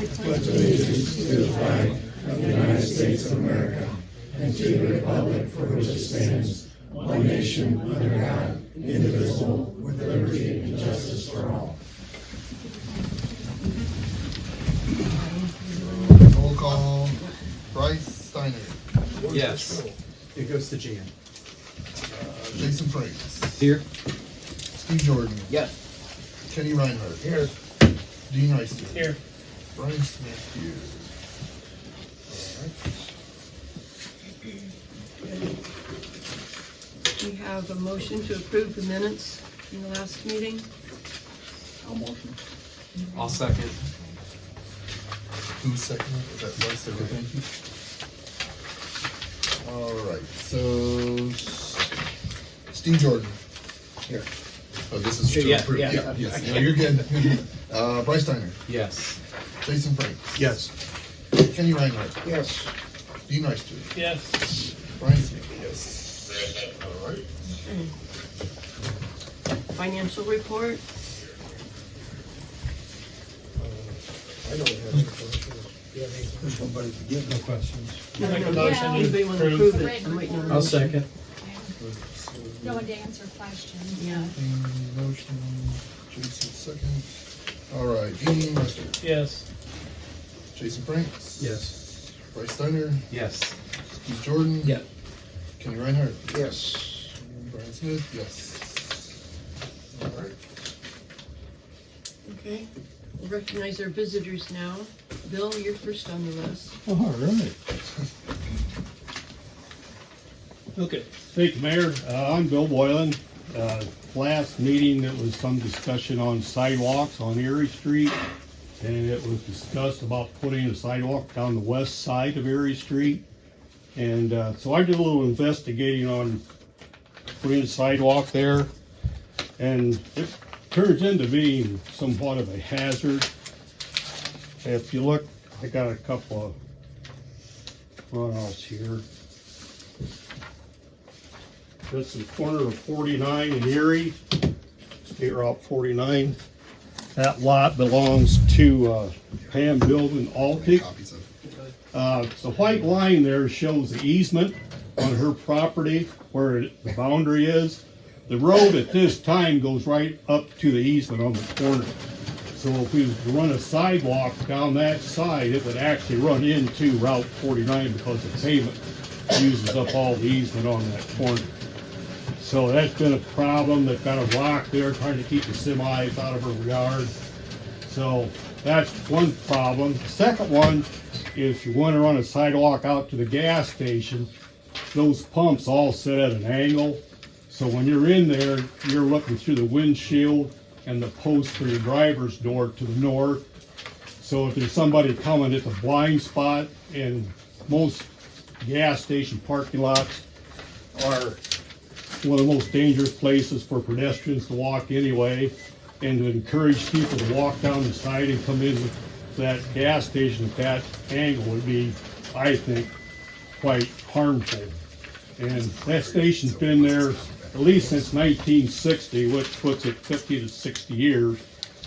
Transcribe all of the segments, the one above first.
pledge allegiance to the flag of the United States of America and to the republic for which it stands, one nation under God, indivisible, with liberty and justice for all. Roll call. Bryce Steiner. Yes. It goes to Jan. Jason Franks. Here. Steve Jordan. Yes. Kenny Reinhardt. Here. Dean Reister. Here. Brian Smith here. We have a motion to approve the minutes from the last meeting. I'll motion. I'll second. Who's second? Is that Bryce? Okay, thank you. All right. So Steve Jordan. Here. Oh, this is to Yeah, approve. yeah. Yes. No, you're good. Bryce Steiner. Yes. Jason Franks. Yes. Kenny Reinhardt. Yes. Dean Reister. Yes. Brian Smith. Yes. All right. Financial report. I don't have any questions. Do you have any? There's nobody to give no questions. Make a motion to Anybody want to approve. approve it? I'm waiting on a I'll motion. second. No one to answer questions. Yeah. Motion. Jason second. All right. Dean Reister. Yes. Jason Franks. Yes. Bryce Steiner. Yes. Steve Jordan. Yeah. Kenny Reinhardt. Yes. Brian Smith. Yes. All right. Okay. We'll recognize our visitors now. Bill, you're first on the list. All right. Okay, thank you, Mayor. I'm Bill Boylan. Last meeting, there was some discussion on sidewalks on Erie Street, and it was discussed about putting a sidewalk down the west side of Erie Street. And so I did a little investigating on putting a sidewalk there, and it turns into being somewhat of a hazard. If you look, I got a couple of runouts here. This is the corner of 49 and Erie, State Route 49. That lot belongs to Pam Building Altic. Copies of. The white line there shows the easement on her property where the boundary is. The road at this time goes right up to the easement on the corner. So if we run a sidewalk down that side, it would actually run into Route 49 because the pavement uses up all the easement on that corner. So that's been a problem. They've got a rock there trying to keep the semis out of her yard. So that's one problem. The second one, if you want to run a sidewalk out to the gas station, those pumps all sit at an angle. So when you're in there, you're looking through the windshield and the post for your driver's door to the north. So if there's somebody coming, it's a blind spot, and most gas station parking lots are one of the most dangerous places for pedestrians to walk anyway, and to encourage people to walk down the side and come in that gas station at that angle would be, I think, quite harmful. And that station's been there at least since 1960, which puts it 50 to 60 years,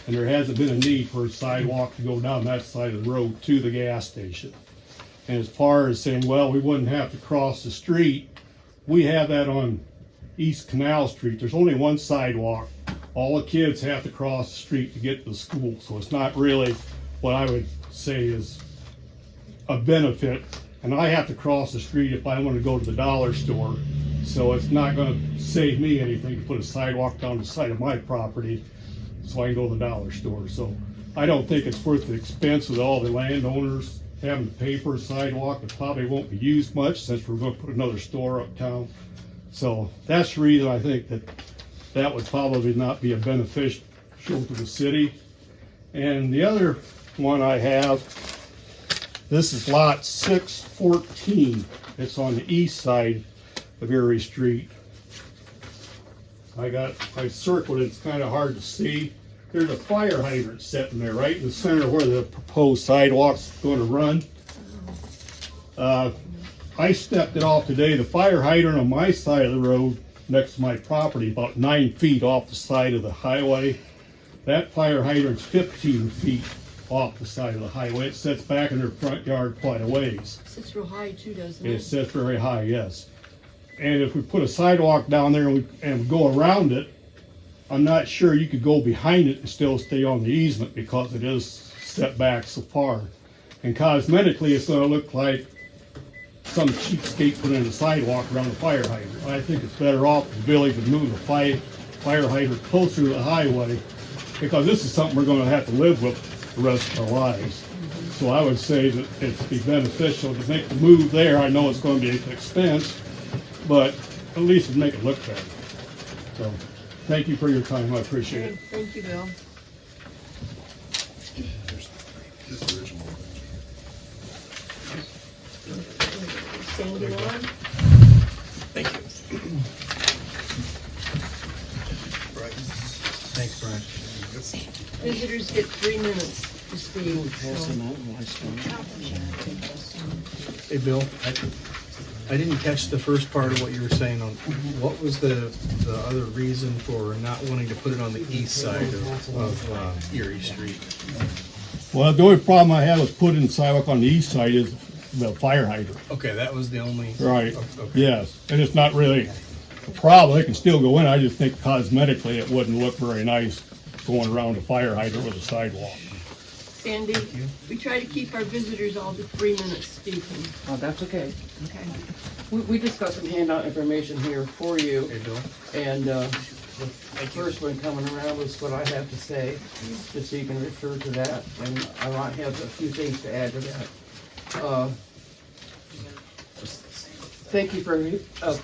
and there hasn't been a need for a sidewalk to go down that side of the road to the gas station. And as far as saying, well, we wouldn't have to cross the street, we have that on East Canal Street. There's only one sidewalk. All the kids have to cross the street to get to the school, so it's not really what I would say is a benefit. And I have to cross the street if I want to go to the dollar store, so it's not going to save me anything to put a sidewalk down the side of my property so I can go to the dollar store. So I don't think it's worth the expense with all the landowners having to pay for a sidewalk. It probably won't be used much since we're going to put another store uptown. So that's the reason I think that would probably not be a beneficial to the city. And the other one I have, this is lot 614. It's on the east side of Erie Street. I circled it, it's kind of hard to see. There's a fire hydrant sitting there right in the center where the proposed sidewalk's going to run. I stepped it off today. The fire hydrant on my side of the road next to my property, about 9 feet off the side of the highway. That fire hydrant's 15 feet off the side of the highway. It sits back in their front yard quite a ways. Sits real high too, doesn't It it? sits very high, yes. And if we put a sidewalk down there and we go around it, I'm not sure you could go behind it and still stay on the easement because it is set back so far. And cosmetically, it's gonna look like some cheapskate put in a sidewalk around a fire hydrant. I think it's better off if the village would move the fire hydrant closer to the highway, because this is something we're gonna have to live with the rest of our lives. So I would say that it'd be beneficial to make the move there. I know it's gonna be an expense, but at least it'd make it look better. So, thank you for your time, I appreciate it. Thank you, Bill. This original. Sandy on? Right. Thanks, Brian. Visitors get 3 minutes to speak. So. Hey, Bill, I didn't catch the first part of what you were saying on, what was the other reason for not wanting to put it on the east side of Erie Street? Well, the only problem I have with putting sidewalk on the east side is the fire hydrant. Okay, that was the only. Right, Okay. yes, and it's not really a problem, it can still go in, I just think cosmetically it wouldn't look very nice going around a fire hydrant with a sidewalk. Sandy, we try to keep our visitors all to 3 minutes speaking. Oh, that's okay. Okay. We just got some handout information here for you, Hey, Bill. and the first one coming around was what I have to say, just so you can refer to that, and I might have a few things to add to that. Thank you for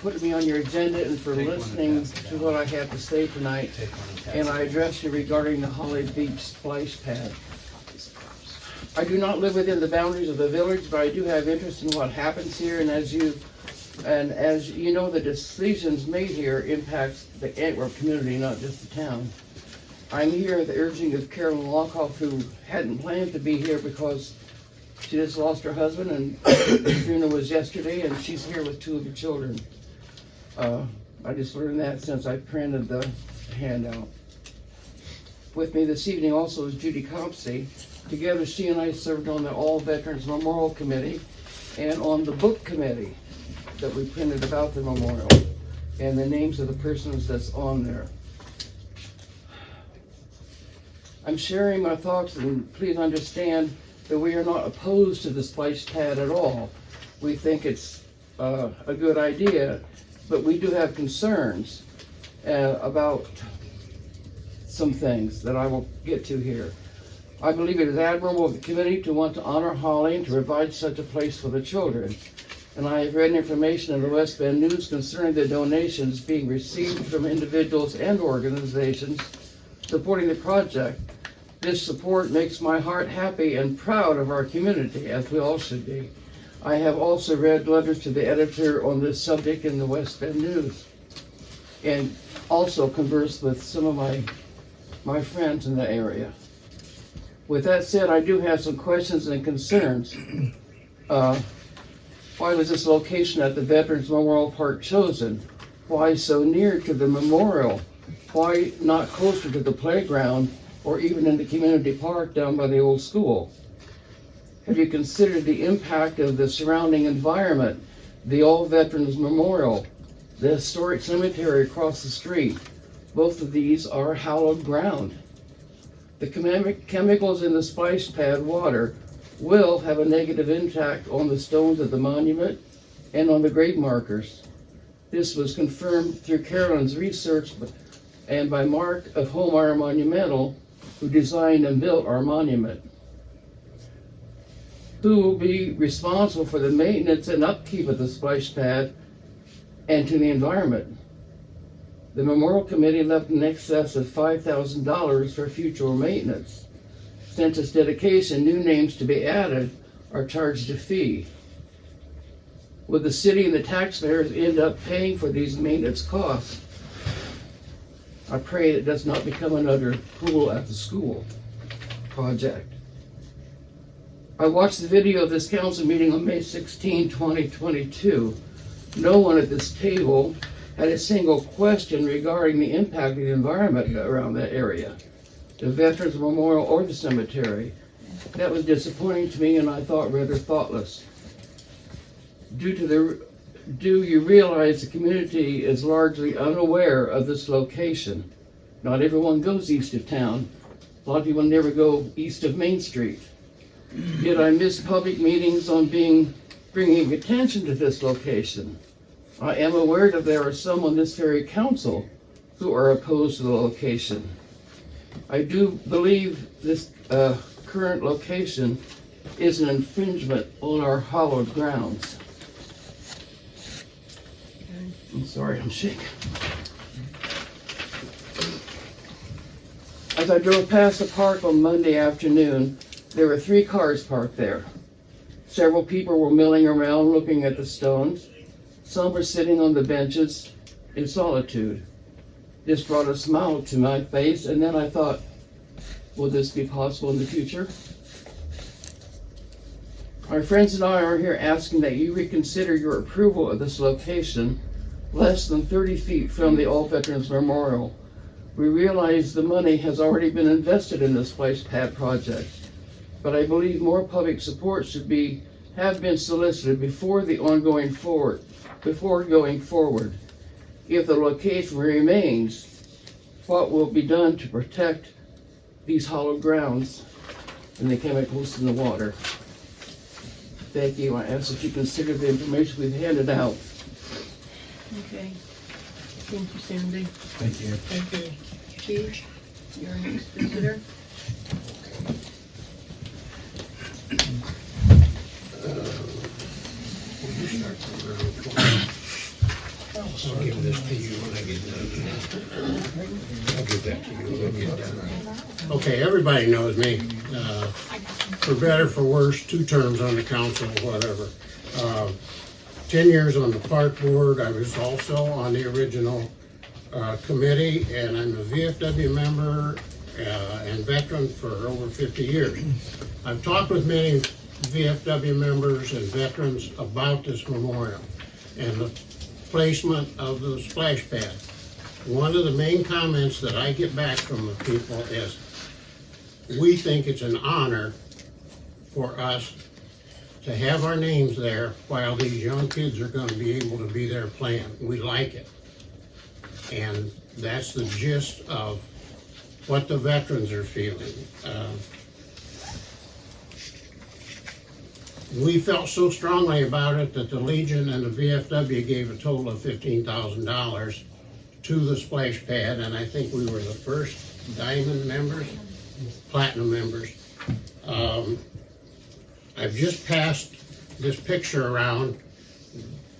putting me on your agenda and for listening to what I have to say tonight, and I address you regarding the Holly Beach splash pad. I do not live within the boundaries of the village, but I do have interest in what happens here, and as you know, the decisions made here impacts the Antwerp community, not just the town. I'm here at the urging of Carolyn Lockoff, who hadn't planned to be here because she just lost her husband, and the funeral was yesterday, and she's here with 2 of her children. I just learned that since I printed the handout. With me this evening also is Judy Compsey. Together, she and I served on the All Veterans Memorial Committee and on the book committee that we printed about the memorial, and the names of the persons that's on there. I'm sharing my thoughts, and please understand that we are not opposed to the splash pad at all. We think it's a good idea, but we do have concerns about some things that I will get to here. I believe it is admirable of the committee to want to honor Holly and to provide such a place for the children. And I have read information in the West Bend News concerning the donations being received from individuals and organizations supporting the project. This support makes my heart happy and proud of our community, as we all should be. I have also read letters to the editor on this subject in the West Bend News, and also conversed with some of my friends in the area. With that said, I do have some questions and concerns. Why was this location at the Veterans Memorial Park chosen? Why so near to the memorial? Why not closer to the playground or even in the community park down by the old school? Have you considered the impact of the surrounding environment, the All Veterans Memorial, the historic cemetery across the street? Both of these are hallowed ground. The chemicals in the splash pad water will have a negative impact on the stones of the monument and on the grave markers. This was confirmed through Carolyn's research and by Mark of Homeyer Monumental, who designed and built our monument. Who will be responsible for the maintenance and upkeep of the splash pad and to the environment? The Memorial Committee left in excess of $5,000 for future maintenance. Since its dedication, new names to be added are charged a fee. Would the city and the taxpayers end up paying for these maintenance costs? I pray it does not become another pool at the school project. I watched the video of this council meeting on May 16, 2022. No one at this table had a single question regarding the impact of the environment around that area, the Veterans Memorial or the cemetery. That was disappointing to me and I thought rather thoughtless. Do you realize the community is largely unaware of this location? Not everyone goes east of town. A lot of people never go east of Main Street. Yet I miss public meetings on bringing attention to this location. I am aware that there are some on this very council who are opposed to the location. I do believe this current location is an infringement on our hallowed grounds. I'm sorry, I'm shaking. As I drove past the park on Monday afternoon, there were 3 cars parked there. Several people were milling around looking at the stones. Some were sitting on the benches in solitude. This brought a smile to my face, and then I thought, will this be possible in the future? My friends and I are here asking that you reconsider your approval of this location less than 30 feet from the All Veterans Memorial. We realize the money has already been invested in the splash pad project, but I believe more public support have been solicited before going forward. If the location remains, what will be done to protect these hollow grounds and the chemicals in the water? Thank you. I ask that you consider the information we've handed out. Okay. Thank you, Sandy. Thank you. Thank you. Chief, your next visitor. I'll give this to you when I get done. I'll give that to you when I get done. Okay, everybody knows me. For better, for worse, 2 terms on the council, whatever. 10 years on the park board. I was also on the original committee, and I'm a VFW member and veteran for over 50 years. I've talked with many VFW members and veterans about this memorial and the placement of the splash pad. One of the main comments that I get back from the people is, we think it's an honor for us to have our names there while these young kids are gonna be able to be there playing. We like it. And that's the gist of what the veterans are feeling. We felt so strongly about it that the Legion and the VFW gave a total of $15,000 to the splash pad, and I think we were the first diamond members, platinum members. I've just passed this picture around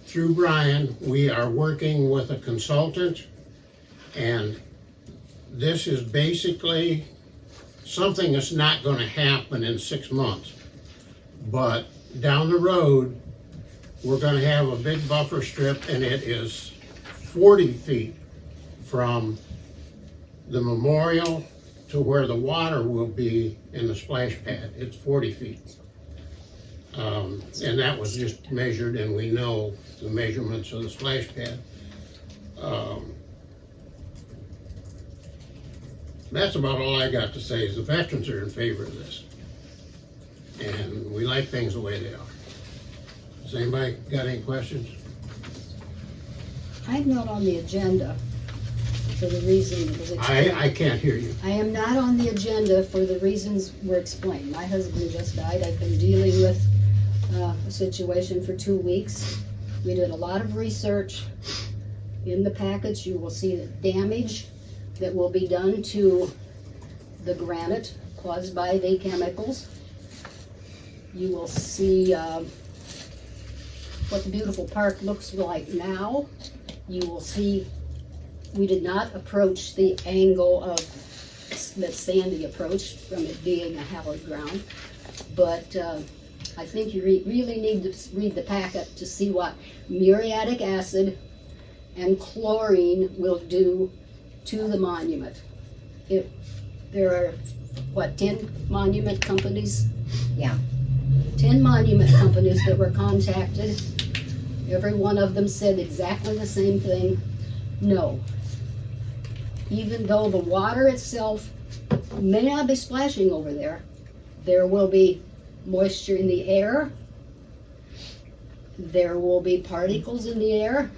through Brian. We are working with a consultant, and this is basically something that's not gonna happen in 6 months. But down the road, we're gonna have a big buffer strip, and it is 40 feet from the memorial to where the water will be in the splash pad. It's 40 feet. And that was just measured, and we know the measurements of the splash pad. That's about all I got to say, is the veterans are in favor of this. And we like things the way they are. Does anybody got any questions? I'm not on the agenda for the reason that was explained. I can't hear you. I am not on the agenda for the reasons were explained. My husband just died. I've been dealing with a situation for 2 weeks. We did a lot of research. In the package, you will see the damage that will be done to the granite caused by the chemicals. You will see what the beautiful park looks like now. You will see we did not approach the angle of that Sandy approached, from it being a hallowed ground. But I think you really need to read the packet to see what muriatic acid and chlorine will do to the monument. If there are, what, 10 monument companies? Yeah. 10 monument companies that were contacted. Every one of them said exactly the same thing. No. Even though the water itself may not be splashing over there, There will be moisture in the air. There will be particles in the air.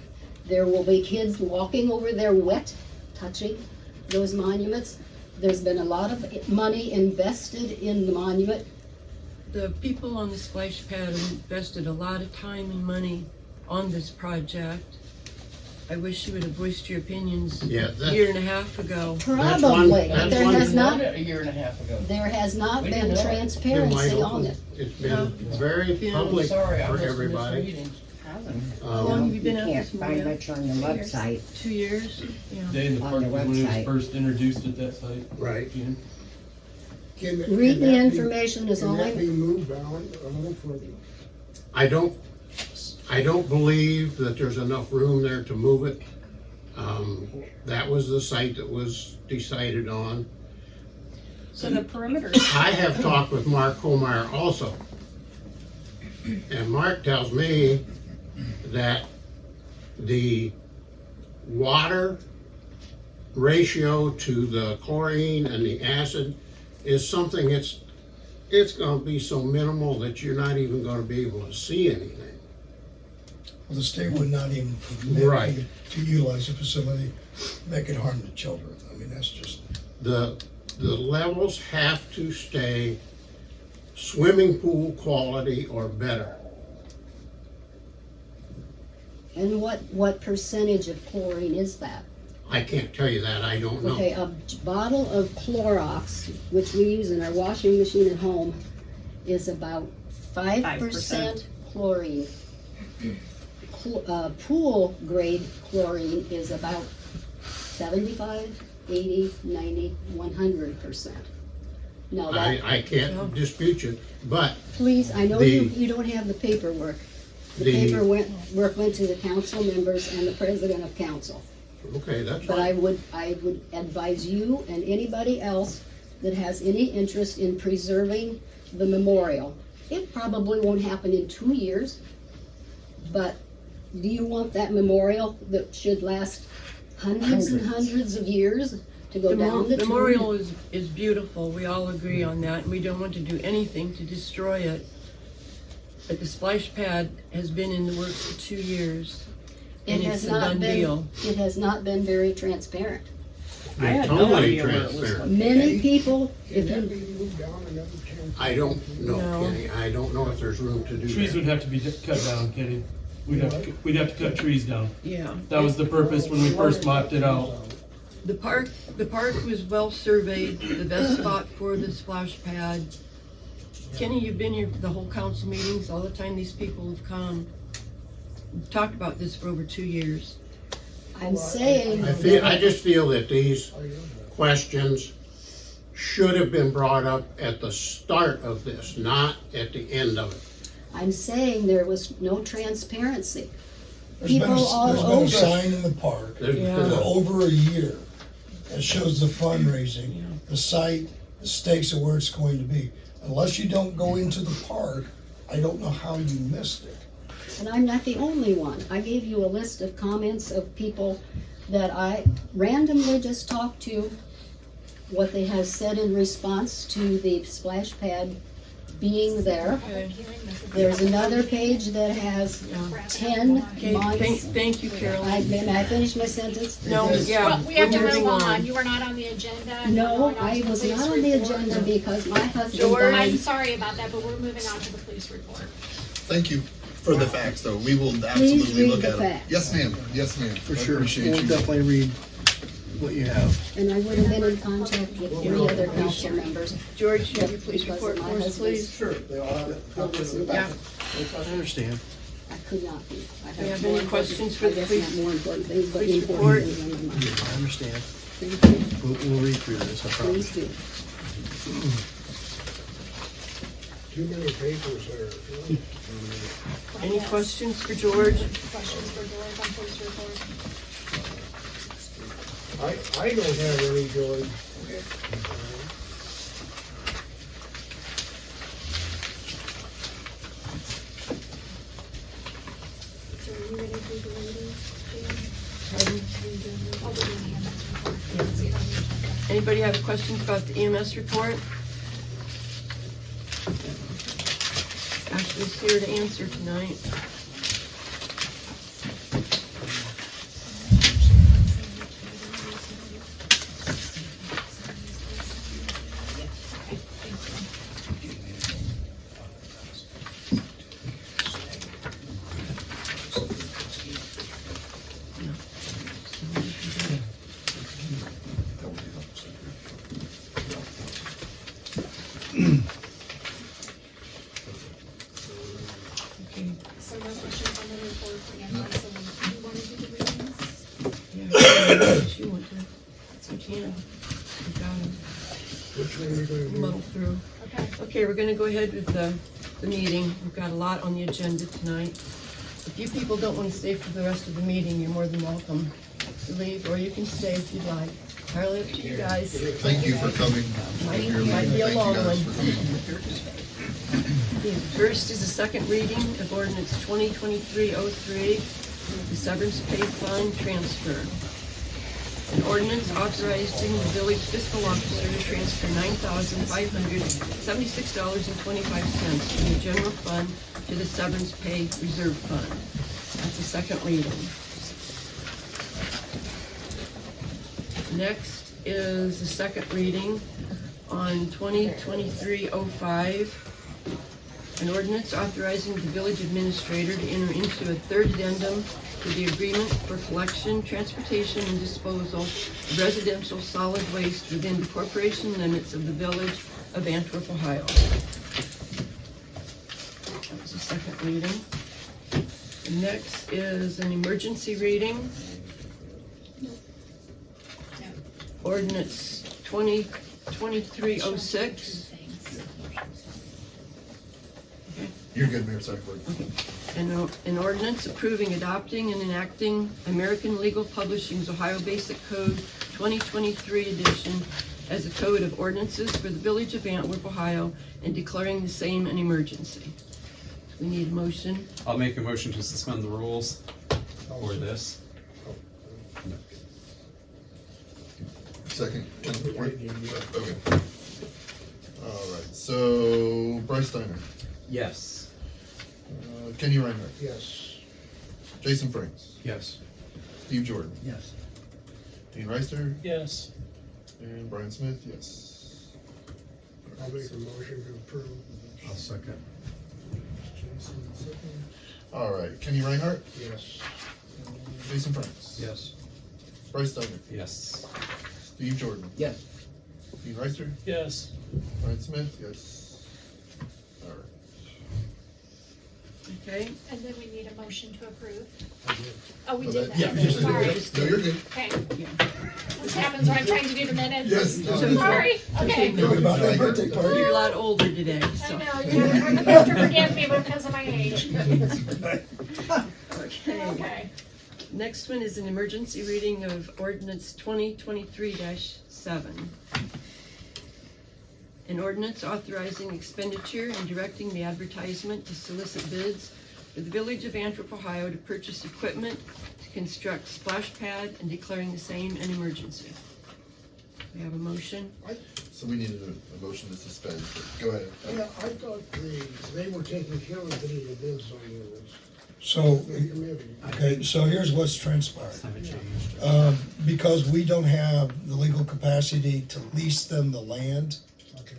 There will be kids walking over there wet, touching those monuments. There's been a lot of money invested in the monument. The people on the splash pad have invested a lot of time and money on this project. I wish you would have voiced your opinions Yeah, a year and a half ago. Probably, that's there one- has not, A year and a half ago. there has not We been didn't know it. Been wide transparency on open. it. It's been very Yeah, public Sorry, I for was everybody. misreading. How long have you been at can't this, find Maria? much on the website. 2 years? Yeah. Day in the On park the was when it was website. first introduced at that site. Right. June. Read the information is all Can that be I, moved down a little further? I don't believe that there's enough room there to move it. That was the site that was decided on. So the perimeter. I have talked with Mark Holmeyer also. And Mark tells me that the water ratio to the chlorine and the acid is something it's gonna be so minimal that you're not even gonna be able to see anything. Well, the state would not even Right. permit you to utilize the facility that could harm the children. I mean, that's just, The levels have to stay swimming pool quality or better. and what percentage of chlorine is that? I can't tell you that, I don't know. Okay, a bottle of Clorox, which we use in our washing machine at home, is about 5% chlorine. Pool grade chlorine is about 75, 80, 90, 100%. Now that, I can't dispute you, but please, I know the- you don't have the paperwork. The the- paperwork went to the council members and the president of council. okay, that's But fine. I would advise you and anybody else that has any interest in preserving the memorial. It probably won't happen in 2 years, but do you want that memorial that should last hundreds and hundreds of years to go down the The tube? memorial is beautiful, we all agree on that, and we don't want to do anything to destroy it. But the splash pad has been in the works for 2 years, and It it's has a not done deal. been, it has not been very transparent. I had no Totally idea where it was transparent. located. Many people, can if that you, be moved down another 10? I don't know, No. Kenny, I don't know if there's room to do Trees would that. have to be cut down, Kenny. We'd have to cut trees down. Yeah. That was the purpose when we first mapped it out. The park was well surveyed, the best spot for the splash pad. Kenny, you've been here for the whole council meetings, all the time these people have come. We've talked about this for over 2 years. I'm saying. I just feel that these questions should have been brought up at the start of this, not at the end of it. I'm saying there was no transparency. There's been People all there's been over. a sign in the park There's- Yeah. for over a year that shows the fundraising, the site, the stakes of where it's going to be. Unless you don't go into the park, I don't know how you missed it. And I'm not the only one. I gave you a list of comments of people that I randomly just talked to, what they have said in response to the splash pad being there. Okay. There's another page that has 10 Okay, months. thank you, Carolyn. May I finish my sentence? No, yeah. Well, we have to we're move moving on. You were not on the agenda. No, We're going on I to the was police not on the report. agenda because my husband George, I'm died. sorry about that, but we're moving on to the police report. Thank you for the facts, though. We will Please absolutely read look the at them. facts. Yes, ma'am. Yes, ma'am. For I sure, appreciate we'll you. definitely read what you have. And I would have been in contact with any other council members. George, you have your police Because report of my for us, husband's- please? Sure, they all have it. Yeah. I understand. I could not be. I Do you have more any important- questions for the I guess police- not more important things, but police important report? things on my mind. I understand. Thank you. We'll read through this, I promise. Please do. Too many papers there. Any questions for George? Questions for George on police report? I don't have any, George. So are you ready to do the reading? Pardon? Oh, we're doing the EMS report. See it on the agenda. Anybody have questions about the EMS report? Ashley's here to answer tonight. So no questions on the report for Antwerp, so you want to do the readings? Yeah, if you want to. You can. You got 'em. Which one are we gonna do? Muddle through. Okay. Okay, we're gonna go ahead with the meeting. We've got a lot on the agenda tonight. If you people don't want to stay for the rest of the meeting, you're more than welcome to leave, or you can stay if you'd like. Entirely up to you guys. Thank you for coming. Might be a long one. Thank you guys for coming. Okay, first is the second reading of ordinance 2023-03, the severance pay fund transfer. An ordinance authorizing the village fiscal officer to transfer $9,576.25 from the general fund to the severance pay reserve fund. That's the second reading. Next is the second reading on 2023-05, an ordinance authorizing the village administrator to enter into a third addendum to the agreement for collection, transportation, and disposal of residential solid waste within the corporation limits of the village of Antwerp, Ohio. That was the second reading. Next is an emergency reading. Ordinance 2023-06. You're good, Mayor, sorry. An ordinance approving, adopting, and enacting American Legal Publishing's Ohio Basic Code 2023 edition as a code of ordinances for the village of Antwerp, Ohio, and declaring the same an emergency. We need a motion. I'll make a motion to suspend the rules for this. Second. Okay. All right, so Bryce Steiner, Yes. Kenny Reinhardt, Yes. Jason Franks, Yes. Steve Jordan, Yes. Dean Reister, Yes. and Brian Smith, yes. I'll make a motion to approve. I'll second. Jason, second. All right, Kenny Reinhardt, Yes. Jason Franks, Yes. Bryce Steiner, Yes. Steve Jordan, Yes. Dean Reister, Yes. Brian Smith, yes. All right. Okay, And then we need a motion to approve. I did. Oh, we did that. Yeah, you just did Sorry. it. No, you're good. Okay. yeah. This happens when I'm trying to do the minutes. Yes. Sorry. Okay. What about that birthday party? You're a lot older today, I so. know, you're gonna have to forgive me because of my age. Okay. Okay. Next one is an emergency reading of ordinance 2023-7. An ordinance authorizing expenditure and directing the advertisement to solicit bids for the village of Antwerp, Ohio to purchase equipment to construct splash pad and declaring the same an emergency. We have a motion. So we needed a motion to suspend, but go ahead. Yeah, I thought they were taking care of getting the bids on those. So, Maybe. okay, so here's what's transpired. Time it changed. Because we don't have the legal capacity to lease them the land, Okay,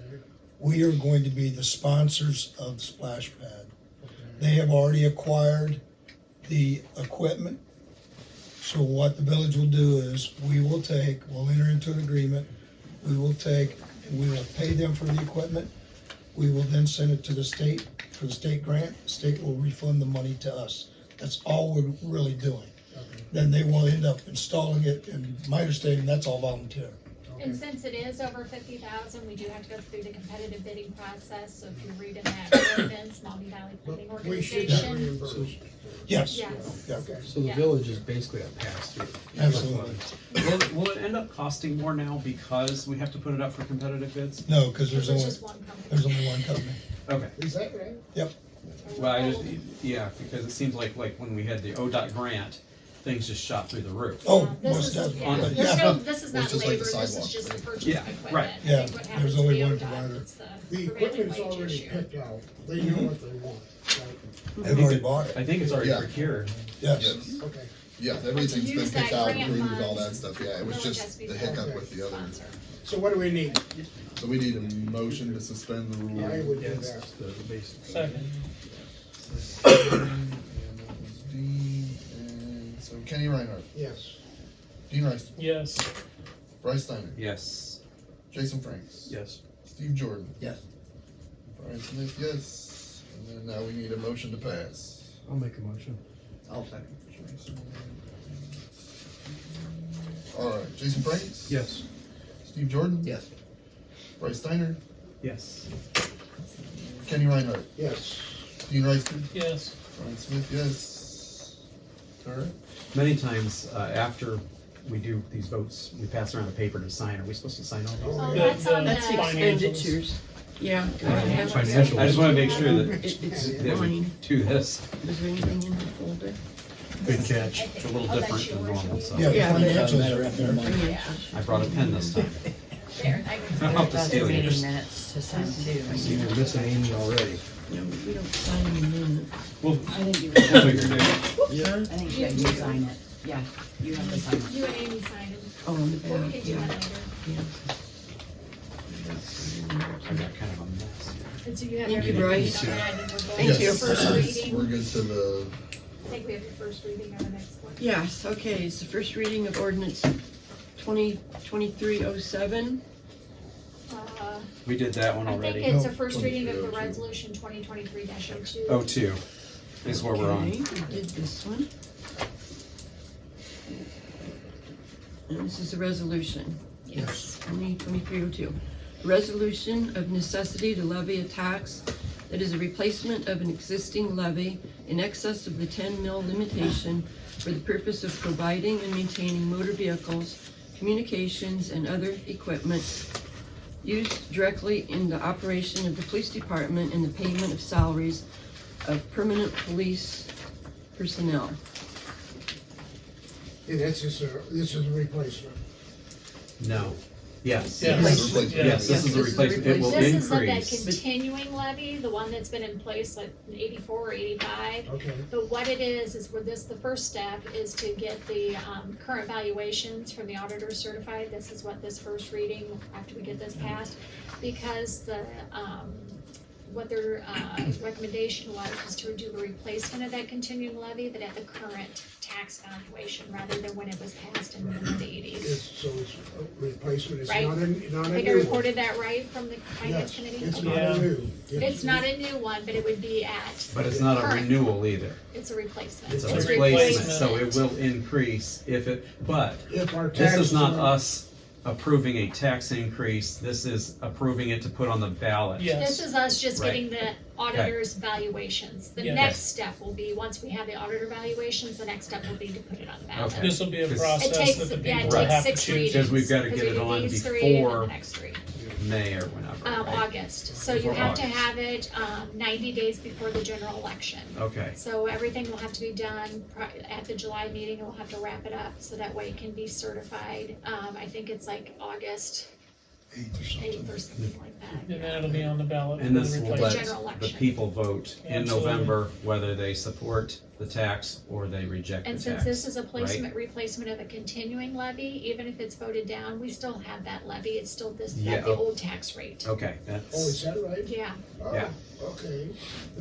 we are going to be the sponsors of the splash pad. okay. They have already acquired the equipment. So what the village will do is, we'll enter into an agreement, we will take, and we will pay them for the equipment. We will then send it to the state for the state grant. The state will refund the money to us. That's all we're really doing. Okay. Then they will end up installing it, and my understanding, that's all volunteer. And since it is over 50,000, we do have to go through the competitive bidding process. So if you read in that ordinance, Maumee Valley Planning But we should get Organization. reimbursed. Yes. Yes. Yeah. Okay. So the Yeah. village is basically a pass-through. Absolutely. Will it end up costing more now because we have to put it up for competitive bids? No, because There's there's just one company. only one company. Okay. Is that right? Well, I just, yeah, because it seems like when we had the ODOT grant, things just shot through the roof. Oh, This most is, definitely. yeah, But there's yeah. no, this is not It's just like labor, the this is sidewalk, just the right? purchase Yeah, of equipment. right. I Yeah, think what there's happens only with one the ODOT, provider. it's the The prevailing equipment's wage already issue. picked out, they know what they want, right? They've already bought it. I think it's already Yeah. procured. Yes. Yes. Okay. Yeah, everything's been use picked that out, grant approved, all that funds, stuff, yeah, it was village has just to be the full hiccup with the other. sponsor. So what do we need? So we need a motion to suspend the rule. I would do Yes, that. the basic. Second. And that was Dean, and so Kenny Reinhardt, Yes. Dean Rice, Yes. Bryce Steiner, Yes. Jason Franks, Yes. Steve Jordan. Yes. Brian Smith, yes, and then now we need a motion to pass. I'll make a motion. I'll second. Jason. All right, Jason Franks. Yes. Steve Jordan. Yes. Bryce Steiner, Yes. Kenny Reinhardt, Yes. Dean Rice, Yes. Brian Smith, yes. All right. Many times, after we do these votes, we pass around a paper to sign. Are we supposed to sign all these? Oh, that's on That's the, expenditures. Yeah. Financial. I just wanna make sure that, It's that we mine. do this. Was there anything in the folder? Good catch. It's a little different than normal, so. Yeah, the Yeah, but- financials are up there. I brought a pen this time. there, I I'll have to steal yours. minutes to sign too. You're missing Amy already. No, but we don't sign in minutes. We'll, I think you, we'll figure it out. I think, yeah, you sign it. Yeah, you have to sign it. you and Amy sign it, Oh, on the but we back, can do yeah. that later. I got kind of a mess here. And so you have Thank you, everything Bryce. on that, and we're going Thank to you. first reading. We're good to the, I think we have your first reading on the next one. Yes, okay, it's the first reading of ordinance 2023-07. We did that one I think already. it's a No, first reading of the 2302. resolution 2023-02. Oh, two is where we're on. Okay, we did this one. And this is the resolution. Yes. 2023-02. Resolution of necessity to levy a tax that is a replacement of an existing levy in excess of the 10 mil limitation for the purpose of providing and maintaining motor vehicles, communications, and other equipment used directly in the operation of the police department and the payment of salaries of permanent police personnel. Yeah, this is a replacement. No. Yes. Yeah. Replacement. Yes, this is a replacement. It will This is of that increase. continuing levy, the one that's been in place like in 84 or 85. Okay. But what it is where this, the first step is to get the current valuations from the auditor certified. This is what this first reading, after we get this passed, because the, what their recommendation was to do a replacement of that continuing levy, but at the current tax valuation rather than when it was passed in the eighties. So it's a replacement, it's Right. not a new I one. think I reported that right from the finance Yes, committee? it's Okay. not a new. It's not a new one, but it would be at, But it's not a current. renewal either. It's a replacement. It's a It's replacement, replacement. so it will increase if it, but If our this taxes is not are- us approving a tax increase. This is approving it to put on the ballot. Yeah. This is us just Right. getting the auditor's valuations. The Yeah. next step will be, once we have the auditor valuations, the next step will be to put it on the ballot. Okay. This will be a Because- It process takes, that the yeah, people it will have takes to 6 choose. readings. Because we've gotta 'cause get we it do on these 3 and then before the next 3. May or whenever, right? August. So you Before have to August. have it 90 days before the general election. Okay, So everything will have to be done at the July meeting. We'll have to wrap it up so that way it can be certified. I think it's like August 8th or something like that. And then it'll be on the ballot. and for this the will replacement. let general the election. people vote in Absolutely. November whether they support the tax or they reject the And tax. since this is a right? replacement of a continuing levy, even if it's voted down, we still have that levy. It's still Yeah, at the oh. old tax rate. Okay, Oh, is that's, that right? Yeah, Oh, Yeah. okay.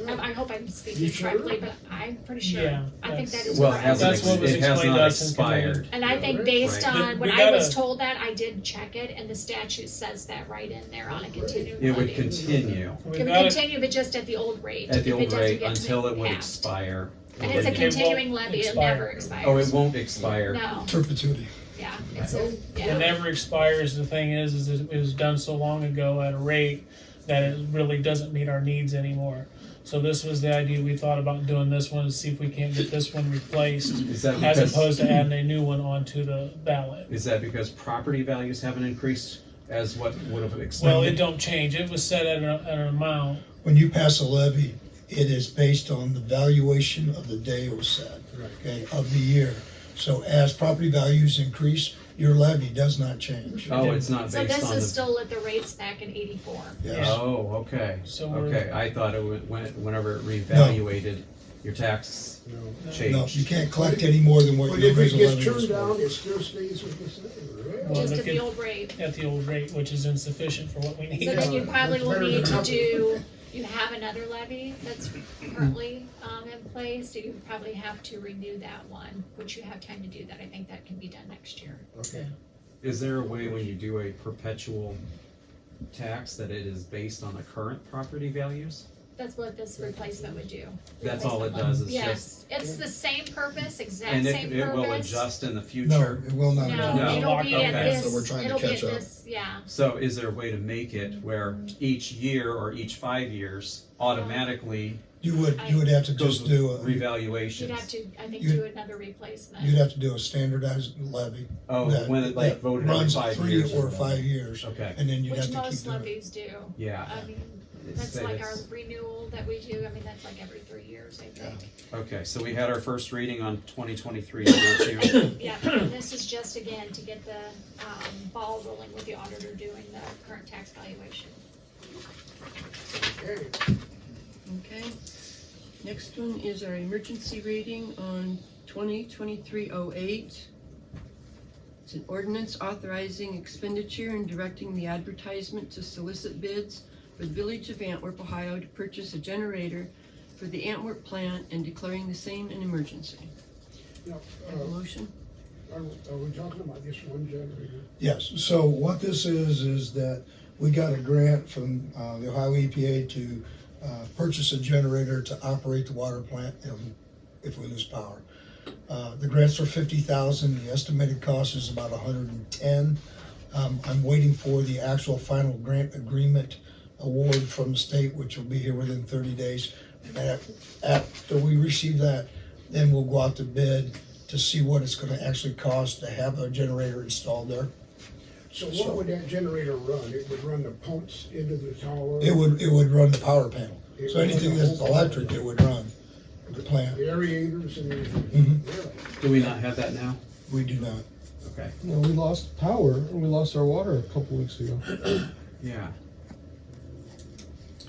I hope I'm speaking You sure? correctly, but I'm pretty sure. Yeah, I think that that's- is well, it correct. hasn't, That's what was it has explained to not us in committee. expired. And I think Right. based Right. on, But when we I was gotta- told that, I did check it, and the statute says that right in there on a continuing levy. It would continue We've It would got it. continue, but just at the old rate. at the if it old doesn't rate get until it would passed. expire. And it's a It won't continuing levy, it expire. never expires. Oh, it won't expire. No, Perpetuity. yeah, it's a, It yeah. never expires. The thing is it was done so long ago at a rate that it really doesn't meet our needs anymore. So this was the idea we thought about doing this one, to see if we can't get this one replaced, Is that as because, opposed to adding a new one onto the ballot. is that because property values haven't increased as what would have expected? Well, it don't change. It was set at an amount. When you pass a levy, it is based on the valuation of the day it was set, okay, of the year. So as property values increase, your levy does not change. Oh, it's not So based this on is the. still at the rates back in '84. Yes. Oh, okay. So we're- Okay, I thought it would, whenever it reevaluated, your tax No, changed. you can't collect any more than what But your if it original gets levy was turned down, for. it still stays with the same, right? Well, Just look at the at- old rate. At the old rate, which is insufficient for what we need. So then you probably that's will better need than to nothing. do, you have another levy that's currently, in place, so you probably have to renew that one, which you have time to do that. I think that can be done next year. Okay. Is there a way when you do a perpetual tax that it is based on the current property values? That's what this replacement would do. That's all it Replacement does, loan. is Yes, it's the same purpose, exact And same it will purpose. adjust in the No, future? it will not. No, No. it'll be at Okay. this, So we're trying to it'll be catch at up. this, yeah. So is there a way to make it where each year or each 5 years automatically You would have to goes just with do a, revaluations? You'd have to, I think, You- do another replacement. you'd have to do a standardized levy. Oh, that- when it like that voted every runs 5 3 years? or 5 years, Okay, and then you'd Which have to keep most doing it. levies do. yeah, I mean, It's- that's like our it's- renewal that we do, I mean, that's like every 3 years, I think. okay, so we had our first reading on 2023-02. Yeah, and this is just again to get the, ball rolling with the auditor doing the current tax valuation. Okay. Okay. Next one is our emergency rating on 2023-08. It's an ordinance authorizing expenditure and directing the advertisement to solicit bids for the Village of Antwerp, Ohio to purchase a generator for the Antwerp plant and declaring the same an emergency. Now, Have a motion? are we talking about just one generator? Yes, so what this is that we got a grant from the Ohio EPA to purchase a generator to operate the water plant if we lose power. The grants are $50,000, the estimated cost is about $110,000. I'm waiting for the actual final grant agreement award from the state, which will be here within 30 days. And after we receive that, then we'll go out to bid to see what it's gonna actually cost to have a generator installed there. So what would that generator run? It would run the pumps into the tower? It would run the power panel. So anything that's electric, it would run the plant. The aerators and everything? Mhm. Really? Do we not have that now? We do not. Okay, No, we lost power and we lost our water a couple weeks ago. yeah.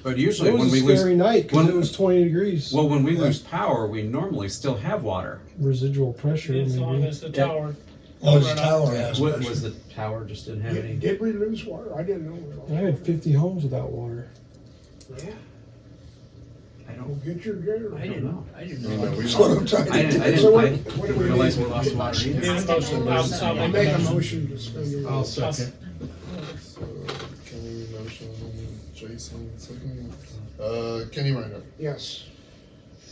But usually It was when a we lose, scary night because when- it was 20 degrees. well, when we lose power, we normally still have water. Residual pressure, As long maybe. as the tower. Well, the Run out. tower has What pressure. was the tower just didn't have any? Did we lose water? I didn't know. we lost I had water. 50 homes without water. Really? I Well, don't, get your generator. I don't know. No, we That's what I'm trying I to didn't, I So didn't, what- I what do we didn't realize need? we lost water Need either. a motion. I'll I make make a a motion. motion to spend the. I'll second. So, Kenny motion, Jason second. Kenny Reinhardt, Yes.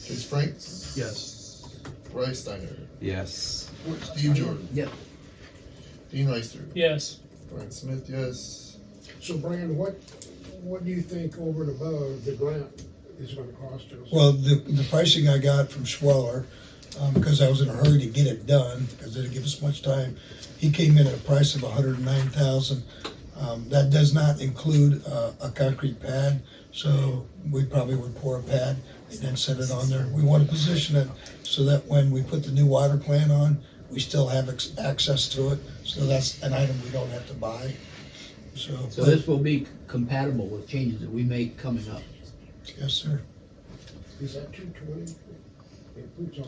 Chase Frank, Yes. Bryce Steiner, Yes. Steve Jordan. Yep. Dean Reister, Yes. Brian Smith, yes. So Brian, what do you think over and above the grant is gonna cost us? Well, the pricing I got from Schweller, because I was in a hurry to get it done, because they didn't give us much time, he came in at a price of $109,000. That does not include a concrete pad, so we probably would pour a pad and then set it on there. We want to position it so that when we put the new water plant on, we still have access to it, so that's an item we don't have to buy. So this will be compatible with changes that we make coming up. yes, sir. Is that 220?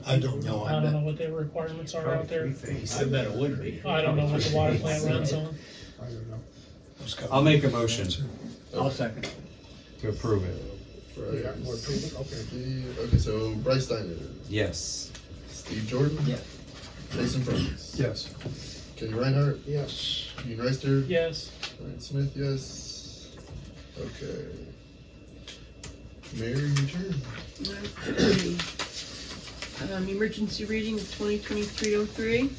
I don't know. I don't know what their requirements are out there. I bet it would be. I don't know what the water plant runs on. I don't know. I'll make a motion I'll second. to approve it. We got more approval? Okay. Okay, so Bryce Steiner, Yes. Steve Jordan. Yeah. Jason Frank, Yes. Kenny Reinhardt, Yes. Dean Reister, Yes. Brian Smith, yes. Okay. Mayor, your turn. Okay. Emergency reading of 2023-03.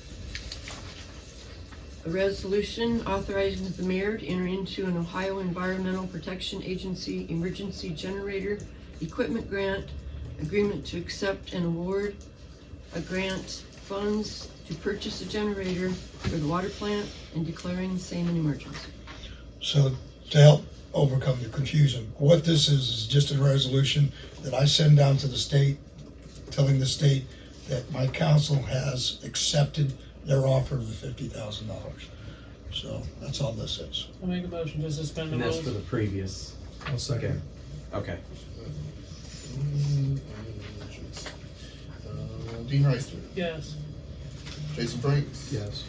A resolution authorizing the mayor to enter into an Ohio Environmental Protection Agency emergency generator equipment grant agreement to accept and award a grant funds to purchase a generator for the water plant and declaring the same an emergency. So to help overcome the confusion, what this is just a resolution that I send down to the state, telling the state that my council has accepted their offer of the $50,000. So that's all this is. I'll make a motion to suspend the And that's rules. for the previous. I'll second. Okay. Dean Reister, Yes. Jason Franks, Yes.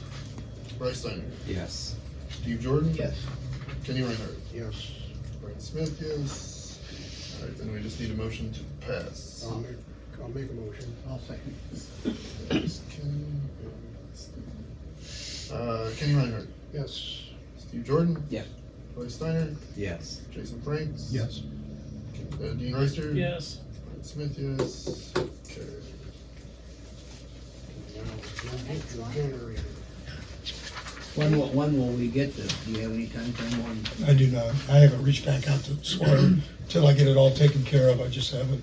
Bryce Steiner, Yes. Steve Jordan, Yes. Kenny Reinhardt, Yes, Brian Smith, yes. All right, then we just need a motion to pass. I'll make a motion. I'll second. There's Kenny Reinhardt, Yes. Steve Jordan, Yes. Bryce Steiner, Yes. Jason Franks, Yes. Dean Reister, Yes. Brian Smith, yes. Okay. Now, the generator. When will we get this? Do you have any time frame on? I do not. I haven't reached back out to Swatter till I get it all taken care of. I just haven't.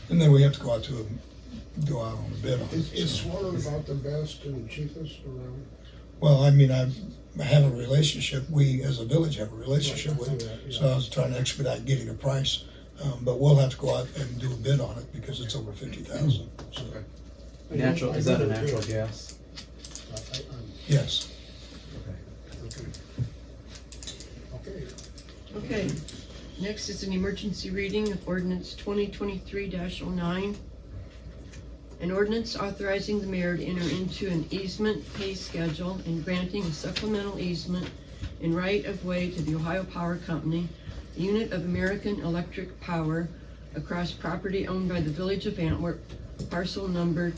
And then we have to go out on a bid on it. Is so. Swatter about the best and cheapest around? Well, I mean, I have a relationship. We, as a village, have a relationship with Right, them. yeah. So I was trying to expedite getting a price. But we'll have to go out and do a bid on it because it's over 50,000. So, Natural, is that a natural gas? yes. Okay. Okay. Okay, next is an emergency reading of ordinance 2023-09. An ordinance authorizing the mayor to enter into an easement pay schedule and granting a supplemental easement in right-of-way to the Ohio Power Company, a unit of American Electric Power, across property owned by the Village of Antwerp, parcel number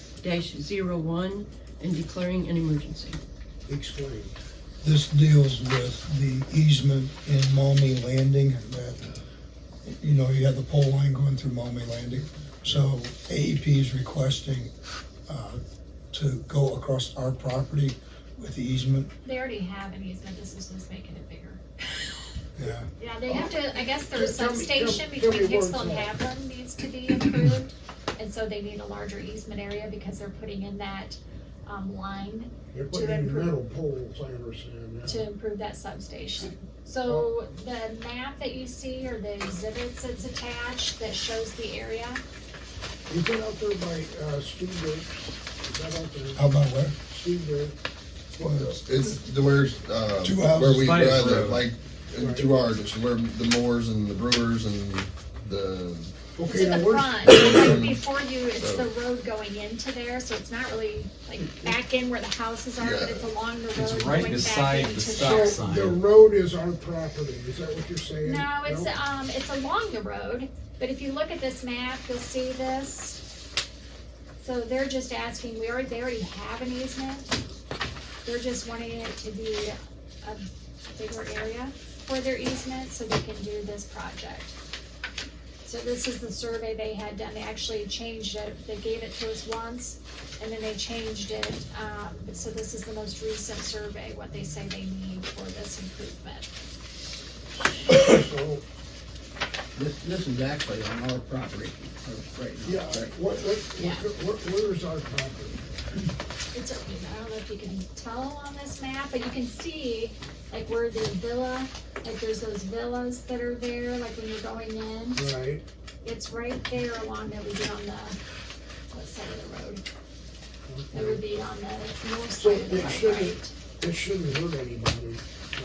12-08S-008-01, and declaring an emergency. Explain. This deals with the easement in Maumee Landing that, you know, you have the pole line going through Maumee Landing. So AEP is requesting to go across our property with the easement. They already have an easement, this is just making it bigger. Yeah. Yeah, they have to, I guess their Tell me- substation tell me between where Hicksville and it's at. Havlin needs to be improved. And so they need a larger easement area because they're putting in that, line They're To putting in improve- metal poles, I understand, yeah. to improve that substation. So the map that you see or the exhibits that's attached that shows the area, You been out there by, Steve Dirks? Is that out there? How about where? Steve Dirks? It's the where's, 2 where houses. we, By the live, road. like, in Right. 2 hours, it's where the Moors and the Brewers and the, it's Okay, in now the where's? front, right before you, it's the road going into there, so it's not really like back in where the houses are, but it's along the road It's going right back beside into the the. stop So the sign. road is our property, is that what you're saying? No, it's along the road, but if you look at this map, you'll see this. So they're just asking, they already have an easement. They're just wanting it to be a bigger area for their easement so they can do this project. So this is the survey they had done. They actually changed it. They gave it to us once and then they changed it. So this is the most recent survey, what they say they need for this improvement. So, This is actually on our property, right now. yeah, correct? where is our property? It's, I don't know if you can tell on this map, but you can see like where the villa, like there's those villas that are there, like when you're going in. Right, It's right there along there, would be on the west side of the road. It would be on the north So side of the it road, shouldn't- right? it shouldn't hurt anybody.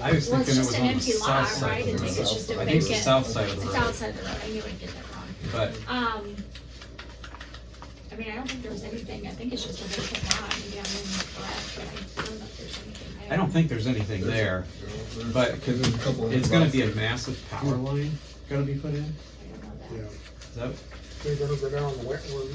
I was Well, it's thinking it just was an on the empty south lot, side right? of And the they road. could just I think it's the vacant- south side of the road. South side of the road, I knew I'd get that wrong. But I mean, I don't think there's anything, I think it's just a vacant lot, maybe I'm incorrect, but I don't know if there's anything there. I don't think there's anything there, but There's a couple of it's gonna lots be a there. massive power line gonna be put in. I don't know that. Yeah, Is that, they're gonna go down the wet one.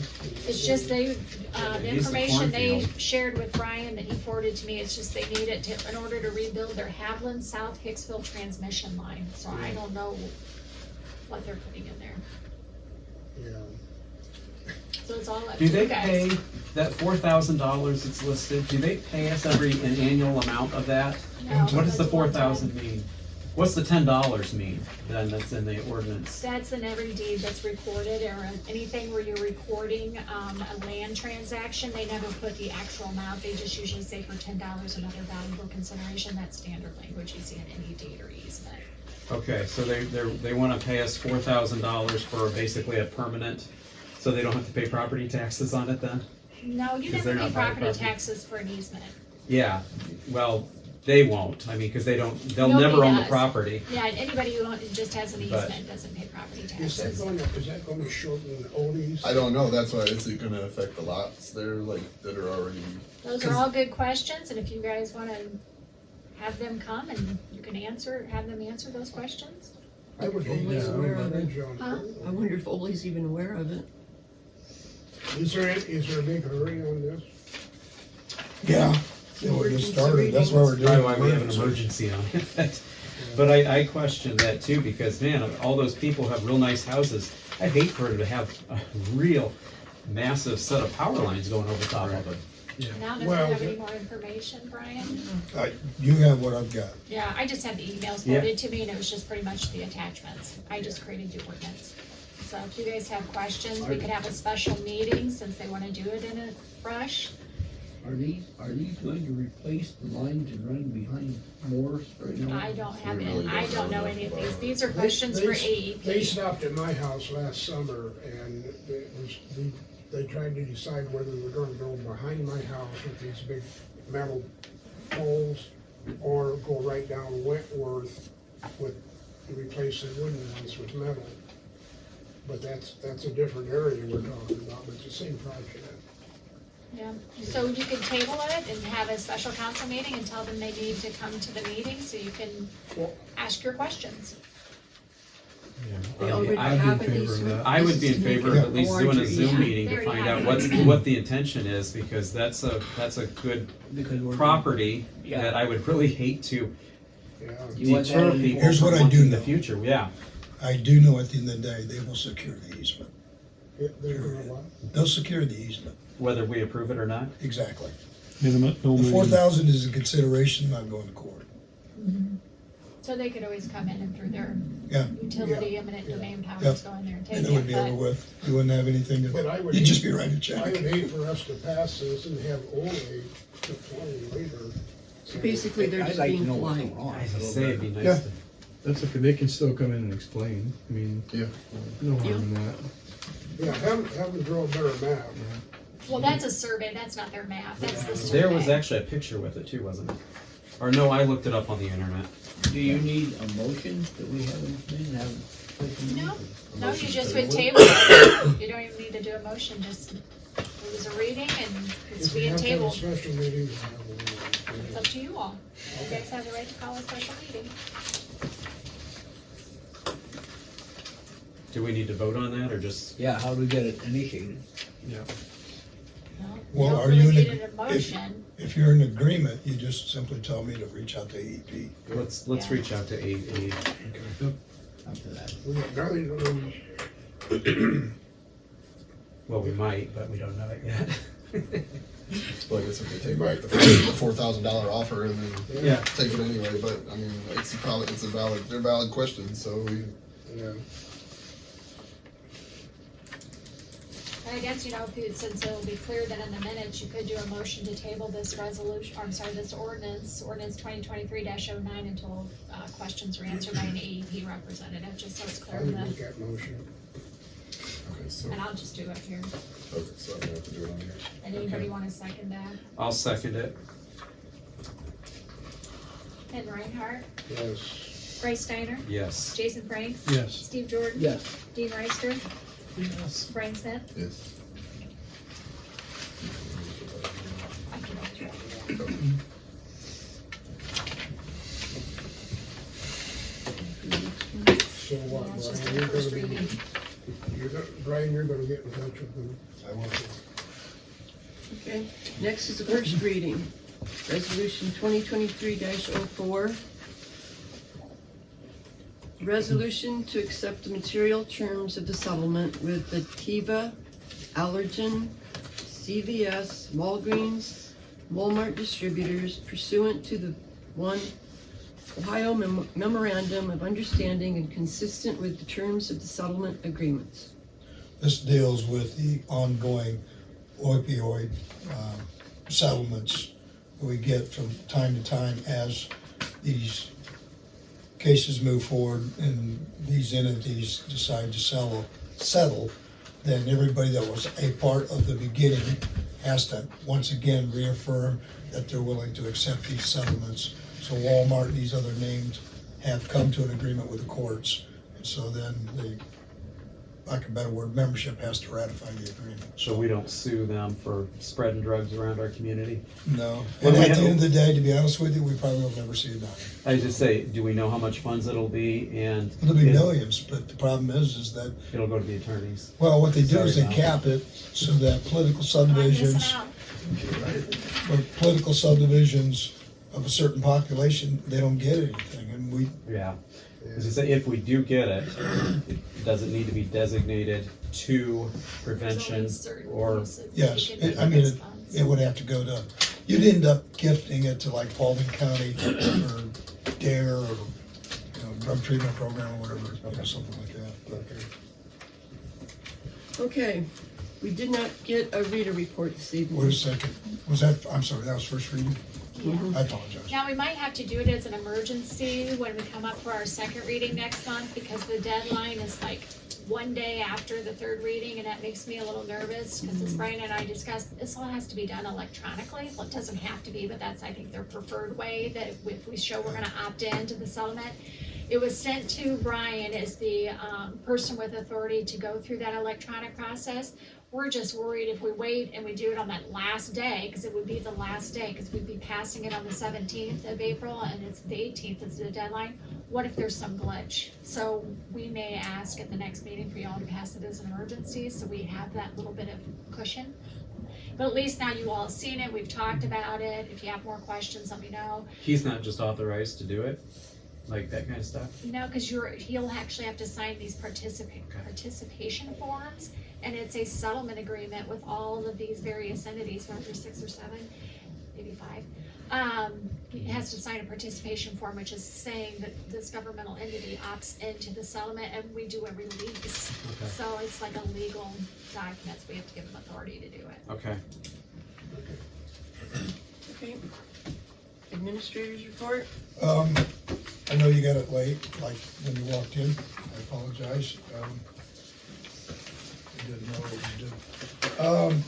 It's just they, the It is the information they cornfield. shared with Brian that he forwarded to me, it's just they need it to, in order to rebuild their Havlin South Hicksville transmission line, so I don't know what they're putting in there. Yeah. So it's all up to do you they guys. pay that $4,000 that's listed? Do they pay us an annual amount of that? No, What does the that's one time. 4,000 mean? What's the $10 mean then that's in the ordinance? That's in every deed that's recorded, or anything where you're recording, a land transaction, they never put the actual amount, they just usually say for $10 another valuable consideration, that's standard language you see in any deed or easement. Okay, so they wanna pay us $4,000 for basically a permanent, so they don't have to pay property taxes on it then? No, you 'Cause never they're pay not buying property property. taxes for an easement. Yeah, well, they won't, I mean, cause they'll Nobody never own the does. property. Yeah, and anybody who just has an But- easement doesn't pay property Is taxes. that gonna shorten oldies? I don't know, that's why, is it gonna affect the lots there, like, that are already? Those are all good questions, and if you guys wanna have them come and you can have them answer those questions. I would hate Always to aware have of a it. bridge on. Huh? I wonder if Ole's even aware of it. Is there a big hurry on this? Yeah, they were just started, that's why we're doing. Probably why we have an emergency on it. But I question that too, because man, all those people have real nice houses. I'd hate for them to have a real massive set of power lines going over top of it. Now, do Well, you have any more information, Brian? You have what I've got. Yeah, I just had the emails Yeah. forwarded to me, and it was just pretty much the attachments. I just created the ordinance. So if you guys have questions, we could have a special meeting, since they wanna do it in a rush. Are these going to replace the lines that run behind Morris right now? I don't have We it, really I don't don't know know enough any of about these. it. These are questions for E They AEP. stopped at my house last summer and they tried to decide whether they were gonna go behind my house with these big metal poles or go right down Wentworth with, to replace the wooden ones with metal. But that's a different area we're talking about, but it's the same project. Yeah, so you could table it and have a special council meeting and tell them they need to come to the meeting so you can ask your questions. They already I'd be in have it, favor these. of that. I would be in favor of at least doing a Zoom Yeah, meeting they to already find out have it. what the intention is, because that's a good Because we're. property Yeah. that I would really hate to Yeah. You want that deter in- people Here's from what I wanting do in the know. future, yeah. I do know at the end of the day, they will secure the easement. They're gonna what? They'll secure the easement, Whether we approve it or not. exactly. Minimum The domain. 4,000 is a consideration, not going to court. So they could always come in and through their Yeah. utility, eminent domain Yeah. powers, go in there and take And it would be it, over but with. You wouldn't have anything But I to, would you'd just hate- be writing a I would check. hate for us to pass this and have only the 20 later. Basically, they're I'd just like to being know what's polite. going on. I say it'd be nice Yeah. to. That's okay, they can still come in and explain, I mean, Yeah. no harm in that. Yeah, have them draw a better map. well, that's a survey, that's not their map, that's the survey. There was actually a picture with it too, wasn't it? Or no, I looked it up on the internet. Do you need a motion that we have them come in and have? No, no, you just would table it. You don't even need to do a motion, just, it was a reading and it's If we being have to have a tabled. special meeting, It's up to you all. You guys have the right to call a special meeting. Do we need to vote on that or just? Yeah, how do we get it initiated? No, Well, don't are you really in need a- a motion. If you're in agreement, you just simply tell me to reach out to AEP. Let's Yeah. reach out to AE. After that. we got nothing to lose. Well, we might, but we don't know it yet. Well, I guess if they take back the $4,000 offer and then Yeah. take it anyway, but I mean, they're valid questions, so we. Yeah. I guess, since it'll be clear that in the minutes, you could do a motion to table this resolution, or I'm sorry, this ordinance 2023-09 until, questions are answered by an AEP representative, just so it's I clear would in make the, that motion. Okay, so, and I'll just do it here. so I'm gonna have to do it on here. And anybody wanna second that? I'll second it. Ken Reinhardt, Yes. Bryce Steiner, Yes. Jason Franks, Yes. Steve Jordan, Yes. Dean Reister, Yes. Brian Smith. Yes. I can go through it. So what, Yeah, it's just Brian, the you're first gonna reading. Brian, you're gonna get in touch with them. I will. Okay, next is the first reading. Resolution 2023-04. Resolution to accept the material terms of the settlement with the Teva, Allergen, CVS, Walgreens, Walmart distributors pursuant to the 1 Ohio Memorandum of Understanding and consistent with the terms of the settlement agreements. This deals with the ongoing opioid settlements we get from time to time as these cases move forward and these entities decide to settle, then everybody that was a part of the beginning has to once again reaffirm that they're willing to accept these settlements. So Walmart and these other names have come to an agreement with the courts, and so then the, lack of a better word, membership has to ratify the agreement. So we don't sue them for spreading drugs around our community? No. Well, And we at the have- end of the day, to be honest with you, we probably will never see a dime. I just say, do we know how much funds it'll be, and? It'll be millions, but the problem is that, It'll go to the attorneys. well, what they do is they Sorry, Mel. cap it so that political I'm missing subdivisions, out. or political subdivisions of a certain population, they don't get anything, and we, Yeah. As I say, if we do get it, it doesn't need to be designated to prevention There's only certain or, uses yes, you can I mean, use it funds. would have to go to, you'd end up gifting it to like Paulding County or DARE or, drug treatment program or whatever, something like that. Okay, we did not get a reader report this evening. Wait a second, was that, I'm sorry, that was first reading? Yeah. I apologize. Now, we might have to do it as an emergency when we come up for our second reading next month, because the deadline is like one day after the third reading, and that makes me a little nervous, because as Brian and I discussed, this all has to be done electronically. Well, it doesn't have to be, but that's, I think, their preferred way, that if we show we're gonna opt in to the settlement. It was sent to Brian as the person with authority to go through that electronic process. We're just worried if we wait and we do it on that last day, because it would be the last day, because we'd be passing it on the 17th of April, and it's the 18th is the deadline. What if there's some glitch? So we may ask at the next meeting for y'all to pass it as an emergency, so we have that little bit of cushion. But at least now you all have seen it, we've talked about it. If you have more questions, let me know. he's not just authorized to do it, like that kind of stuff? No, because he'll actually have to sign these participation forms, and it's a settlement agreement with all of these various entities, whether there's 6 or 7, maybe 5. He has to sign a participation form, which is saying that this governmental entity opts into the settlement, and we do a release. Okay. So it's like a legal document, so we have to give him authority to do it. Okay. Okay. Administrators report? I know you got it late, like when you walked in, I apologize. I didn't know what you did.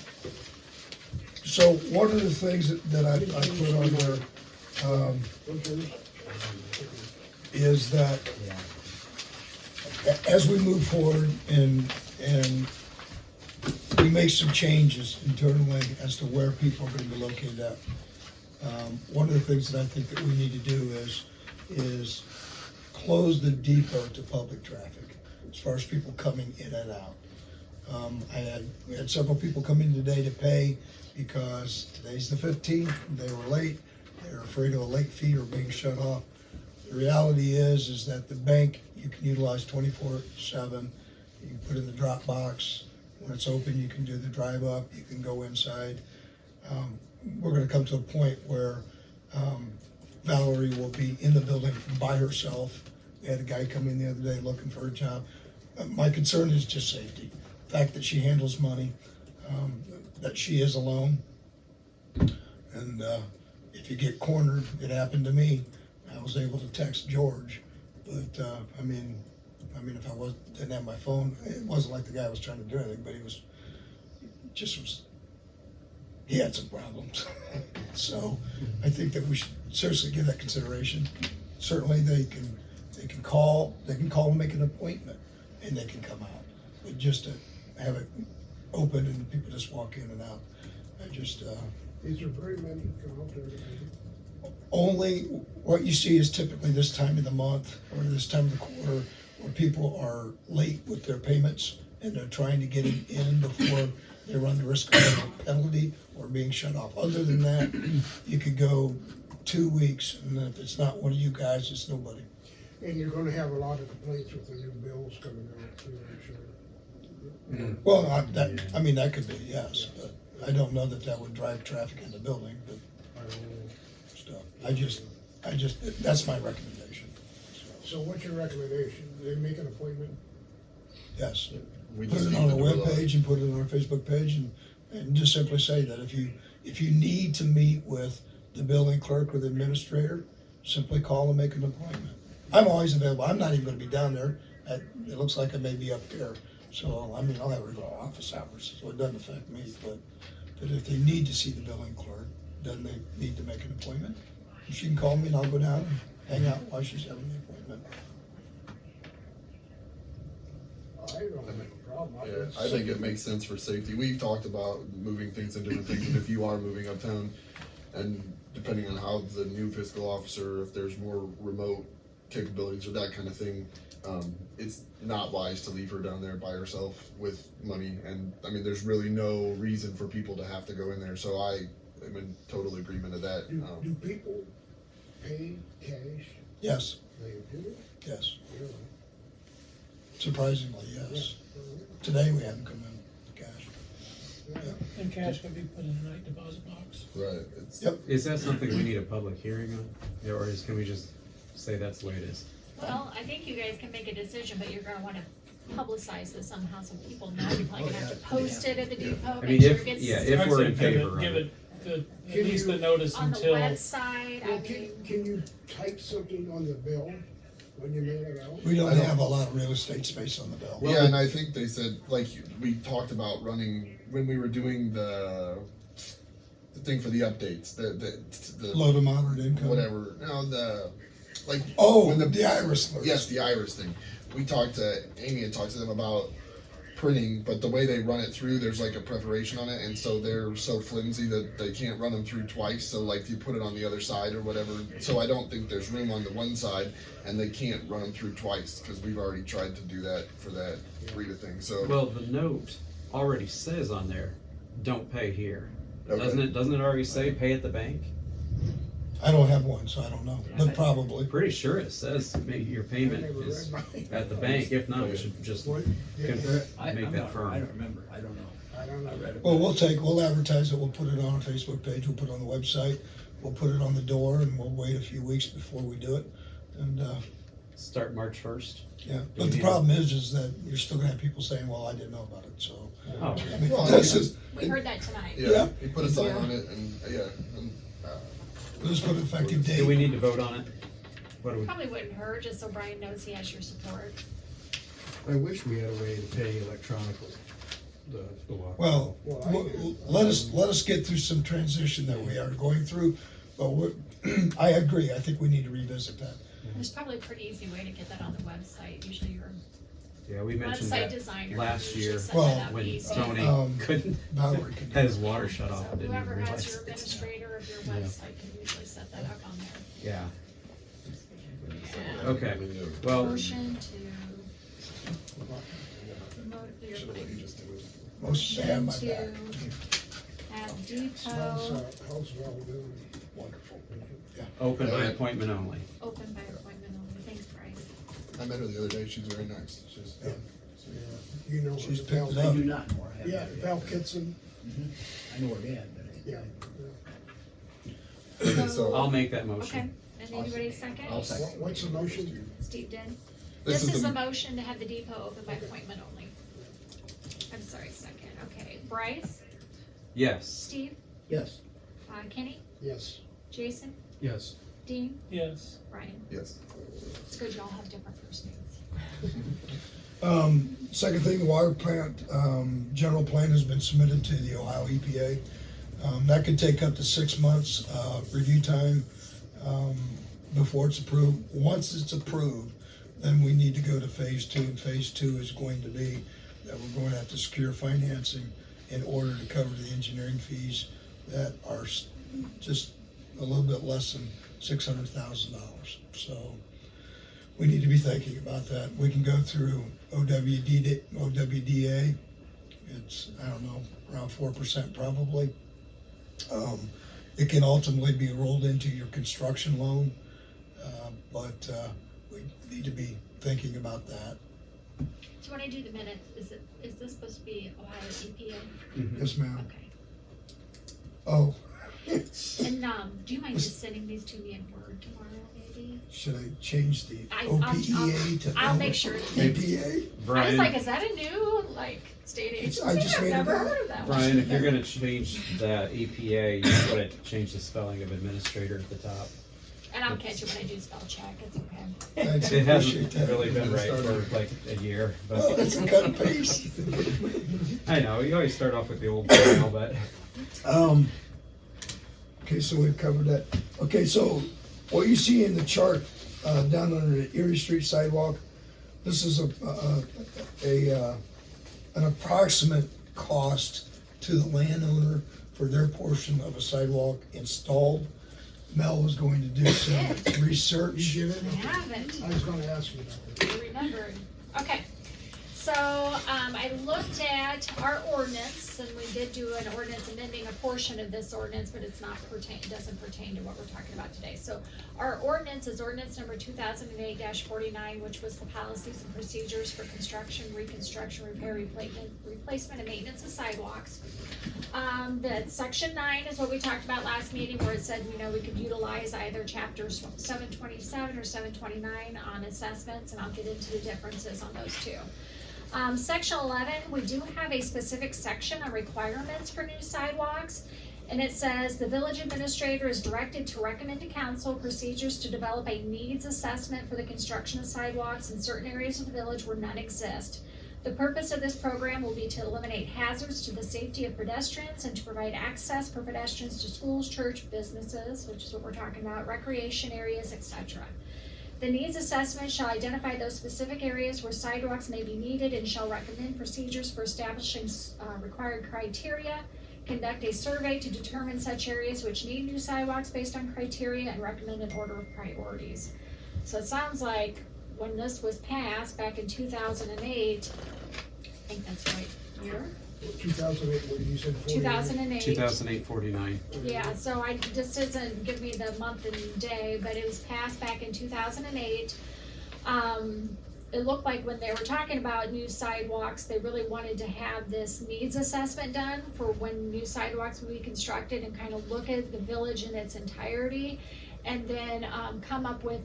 So one of the things that I put on there, is that as we move forward and we make some changes internally as to where people are gonna be located at, one of the things that I think that we need to do is close the depot to public traffic, as far as people coming in and out. We had several people come in today to pay because today's the 15th, they were late, they're afraid of a late fee or being shut off. The reality is that the bank, you can utilize 24/7, you can put in the drop box, when it's open, you can do the drive up, you can go inside. We're gonna come to a point where Valerie will be in the building by herself. We had a guy come in the other day looking for a job. My concern is just safety. The fact that she handles money, that she is alone. And if you get cornered, it happened to me. I was able to text George, but I mean, if I didn't have my phone, it wasn't like the guy was trying to do anything, but he had some problems. So I think that we should seriously give that consideration. Certainly they can call and make an appointment and they can come out. But just to have it open and people just walk in and out, Is there very many come out there? only what you see is typically this time of the month or this time of the quarter where people are late with their payments and they're trying to get it in before they run the risk of a penalty or being shut off. Other than that, you could go 2 weeks, and if it's not one of you guys, it's nobody. And you're gonna have a lot of complaints with the new bills coming out too, I'm sure. Well, that could be, yes, but I don't know that would drive traffic in the building, but stuff. That's my recommendation. So what's your recommendation? They make an appointment? Yes. We Put just it need on to our do a lot. webpage and put it on our Facebook page and just simply say that if you need to meet with the building clerk or the administrator, simply call and make an appointment. I'm always available. I'm not even gonna be down there. It looks like I may be up there. So, I mean, I'll have regular office hours, so it doesn't affect me, but if they need to see the building clerk, then they need to make an appointment. She can call me and I'll go down and hang out while she's having the appointment. I don't have a problem. Yeah, I think it makes sense for safety. We've talked about moving things and different things, and if you are moving uptown, and depending on how the new fiscal officer, if there's more remote capabilities or that kind of thing, it's not wise to leave her down there by herself with money. And I mean, there's really no reason for people to have to go in there. So I am in total agreement of that. Do people pay cash? Yes, They do? yes. Really? Surprisingly, yes. Today we haven't come in cash. And cash can be put in a night deposit box. Right. Yep. Is that something we need a public hearing on? Yeah, or can we just say that's the way it is? Well, I think you guys can make a decision, but you're gonna wanna publicize this somehow so people know. You're probably gonna have to post it at the depot, I make mean, sure if, it gets. yeah, if we're in favor of Give it. it at least the notice On the until. website, I Well, mean, can you type something on the bill when you mail it out? We don't have a lot of real estate space on the bill. Yeah, and I think they said, like, we talked about running, when we were doing the thing for the updates, the Low to moderate income. whatever, no, like. Oh, when the iris alerts. Yes, the iris thing. We talked to, Amy had talked to them about printing, but the way they run it through, there's like a preparation on it, and so they're so flimsy that they can't run them through twice, so like you put it on the other side or whatever, so I don't think there's room on the one side, and they can't run them through twice, because we've already tried to do that for that Rita thing, so. Well, the note already says on there, don't pay here. Okay. Doesn't it already say pay at the bank? I don't have one, so I don't know, but probably. Pretty sure it says make your payment is at the bank. If not, we should just make that firm. I don't remember, I don't know. I don't know. I read it. Well, we'll advertise it, we'll put it on our Facebook page, we'll put it on the website, we'll put it on the door, and we'll wait a few weeks before we do it. And, Start March 1st. yeah, but the problem is that you're still gonna have people saying, well, I didn't know about it, so. Oh. I mean, Well, this is, we heard that tonight. Yeah, he put a sign on it, and, we'll just put an effective date. Do we need to vote on it? What do we? Probably wouldn't hurt, just so Brian knows he has your support. I wish we had a way to pay electronically, the water. Well, let us get through some transition that we are going through, but I agree, I think we need to revisit that. There's probably a pretty easy way to get that on the website. Usually your Yeah, we mentioned website that designer last usually year set Well, that up when easy. Tony couldn't, Valerie can do had his it. water shut off So and didn't even whoever has realize your it. administrator of your Yeah. website can usually set that up on there. Yeah. Okay, well, Motion to. Most of them have my To back. have How's, depot how's Val doing? Wonderful. open by appointment only. open by appointment only. Thanks, Bryce. I met her the other day, she's very nice, she's, You know. She's Val- picked it I up. do not know her. I Yeah, haven't met her. Val Kitson, I know her dad, but I. yeah. so. I'll make that Okay, motion. and anybody second? I'll second. What's the motion? Steve did. This This is is the- a motion to have the depot open by appointment only. I'm sorry, second. Okay, Bryce, Yes. Steve, Yes. Kenny, Yes. Jason, Yes. Dean, Yes. Brian. Yes. It's good you all have different first names. Second thing, the water plant, general plan has been submitted to the Ohio EPA. That could take up to 6 months, review time, before it's approved. Once it's approved, then we need to go to phase 2, and phase 2 is going to be that we're going to have to secure financing in order to cover the engineering fees that are just a little bit less than $600,000. So we need to be thinking about that. We can go through OWDA. It's, I don't know, around 4% probably. It can ultimately be rolled into your construction loan, but we need to be thinking about that. Do you wanna do the minutes? Is this supposed to be Ohio EPA? Yes, ma'am. Okay. Oh, And, do you mind just sending these to me in Word tomorrow, maybe? Should I change the I'll OPEA to I'll make sure. EPA? I Brian, was like, is that a new, like, state agency? I just I've made it never up. heard of that one. Brian, if you're gonna change the EPA, you gotta change the spelling of administrator at the top. And I'll catch it when I do spell check, it's okay. Thanks, I It appreciate hasn't that. really been right for like a year, Well, but it's a cut and paste. I know, you always start off with the old file, but Okay, so we've covered that. Okay, so what you see in the chart down under the Erie Street sidewalk, this is an approximate cost to the landowner for their portion of a sidewalk installed. Mel was going to do some research. You get it? I haven't. I was gonna ask you about that. I remembered. Okay. So, I looked at our ordinance, and we did do an ordinance amending a portion of this ordinance, but it's not doesn't pertain to what we're talking about today. So, our ordinance is ordinance number 2008-49, which was the policies and procedures for construction, reconstruction, repair, replacement, and maintenance of sidewalks. That section 9 is what we talked about last meeting, where it said, we could utilize either chapters 727 or 729 on assessments, and I'll get into the differences on those two. Section 11, we do have a specific section on requirements for new sidewalks, and it says the village administrator is directed to recommend to council procedures to develop a needs assessment for the construction of sidewalks in certain areas of the village where none exist. The purpose of this program will be to eliminate hazards to the safety of pedestrians and to provide access for pedestrians to schools, church, businesses, which is what we're talking about, recreation areas, etc. The needs assessment shall identify those specific areas where sidewalks may be needed and shall recommend procedures for establishing required criteria, conduct a survey to determine such areas which need new sidewalks based on criteria, and recommend an order of priorities. So it sounds like when this was passed back in 2008, I think that's right year. 2008, what did you say? 2008. 2008-49. Yeah, so this doesn't give me the month and day, but it was passed back in 2008. It looked like when they were talking about new sidewalks, they really wanted to have this needs assessment done for when new sidewalks would be constructed and kind of look at the village in its entirety, and then come up with,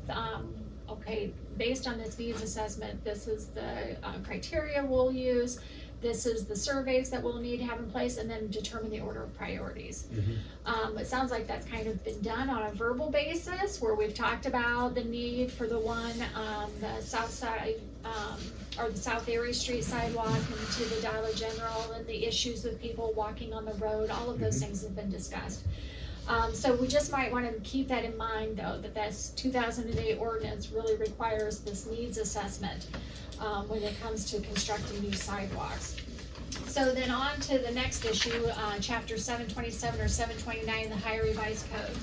okay, based on this needs assessment, this is the criteria we'll use. This is the surveys that we'll need to have in place, and then determine the order of priorities. It sounds like that's kind of been done on a verbal basis, where we've talked about the need for the one, the south side, or the South Erie Street sidewalk and to the Dollar General, and the issues with people walking on the road. All of those things have been discussed. So we just might want to keep that in mind, though, that this 2008 ordinance really requires this needs assessment when it comes to constructing new sidewalks. So then on to the next issue, chapter 727 or 729, the Higher Revised Code.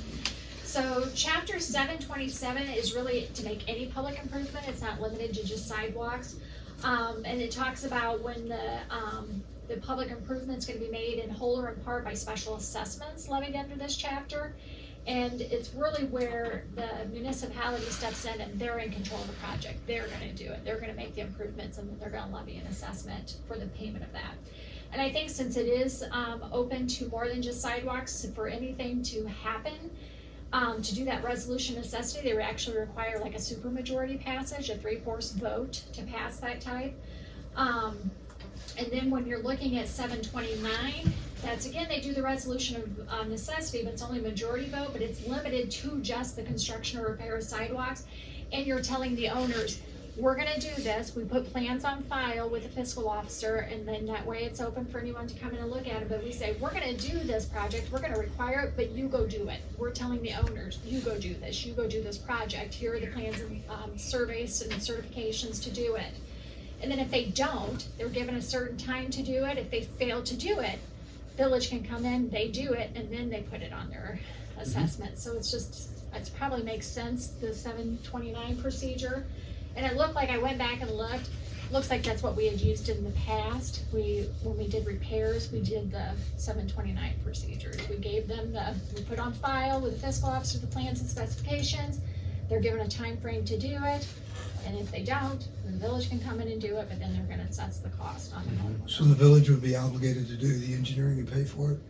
So chapter 727 is really to make any public improvement. It's not limited to just sidewalks. And it talks about when the public improvement's gonna be made in whole or in part by special assessments levied under this chapter. And it's really where the municipality steps in and they're in control of the project. They're gonna do it. They're gonna make the improvements, and then they're gonna levy an assessment for the payment of that. And I think since it is open to more than just sidewalks, for anything to happen, to do that resolution necessity, they would actually require like a supermajority passage, a 3/4 vote to pass that type. And then when you're looking at 729, that's again, they do the resolution of necessity, but it's only majority vote, but it's limited to just the construction or repair of sidewalks. And you're telling the owners, we're gonna do this, we put plans on file with the fiscal officer, and then that way it's open for anyone to come in and look at it, but we say, we're gonna do this project, we're gonna require it, but you go do it. We're telling the owners, you go do this, you go do this project, here are the plans and surveys and certifications to do it. And then if they don't, they're given a certain time to do it. If they fail to do it, village can come in, they do it, and then they put it on their assessment. So it probably makes sense, the 729 procedure. And it looked like, I went back and looked, looks like that's what we had used in the past. When we did repairs, we did the 729 procedures. We gave them we put on file with the fiscal officer the plans and specifications. They're given a time frame to do it. And if they don't, then the village can come in and do it, but then they're gonna assess the cost on the homeowner. So the village would be obligated to do the engineering and pay for it?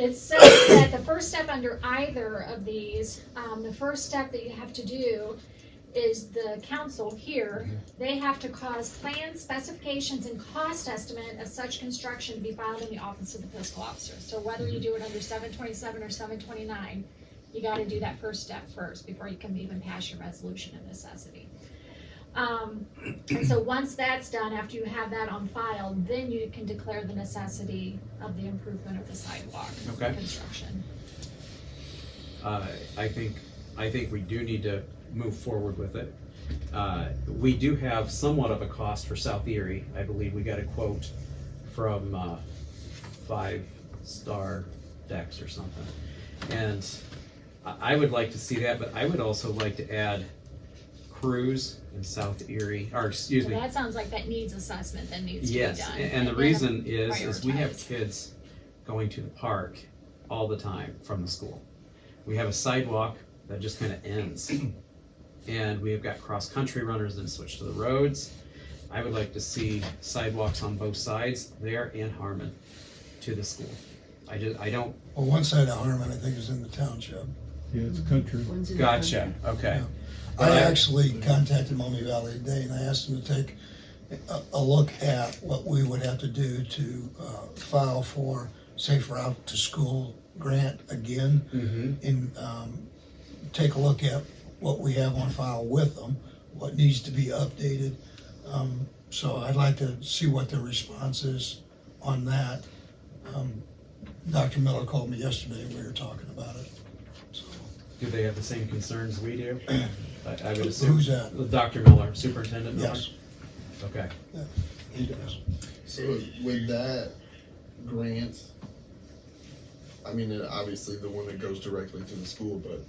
It says that the first step under either of these, the first step that you have to do is the council here, they have to cause plans, specifications, and cost estimate of such construction to be filed in the office of the fiscal officer. So whether you do it under 727 or 729, you gotta do that first step first before you can even pass your resolution of necessity. And so once that's done, after you have that on file, then you can declare the necessity of the improvement of the sidewalk Okay. construction. I think we do need to move forward with it. We do have somewhat of a cost for South Erie. I believe we got a quote from 5 Star Decks or something. And I would like to see that, but I would also like to add Cruise in South Erie, or excuse me. Well, that sounds like that needs assessment, that needs to be Yes, done. and the reason is we have prioritize. kids going to the park all the time from the school. We have a sidewalk that just kind of ends. And we have got cross-country runners that switch to the roads. I would like to see sidewalks on both sides, there and Harmon, to the school. I don't. Well, one side of Harmon, I think, is in the township. Yeah, it's country. Gotcha, okay. I actually contacted Maumee Valley today and I asked them to take a look at what we would have to do to file for Safe Route to School grant again. And take a look at what we have on file with them, what needs to be updated. So I'd like to see what their response is on that. Dr. Miller called me yesterday and we were talking about it. So. Do they have the same concerns we do? I would assume. Who's that? Dr. Miller, Superintendent Miller? Yes. Okay. Yeah, he does. So with that grant, I mean, obviously the one that goes directly to the school, but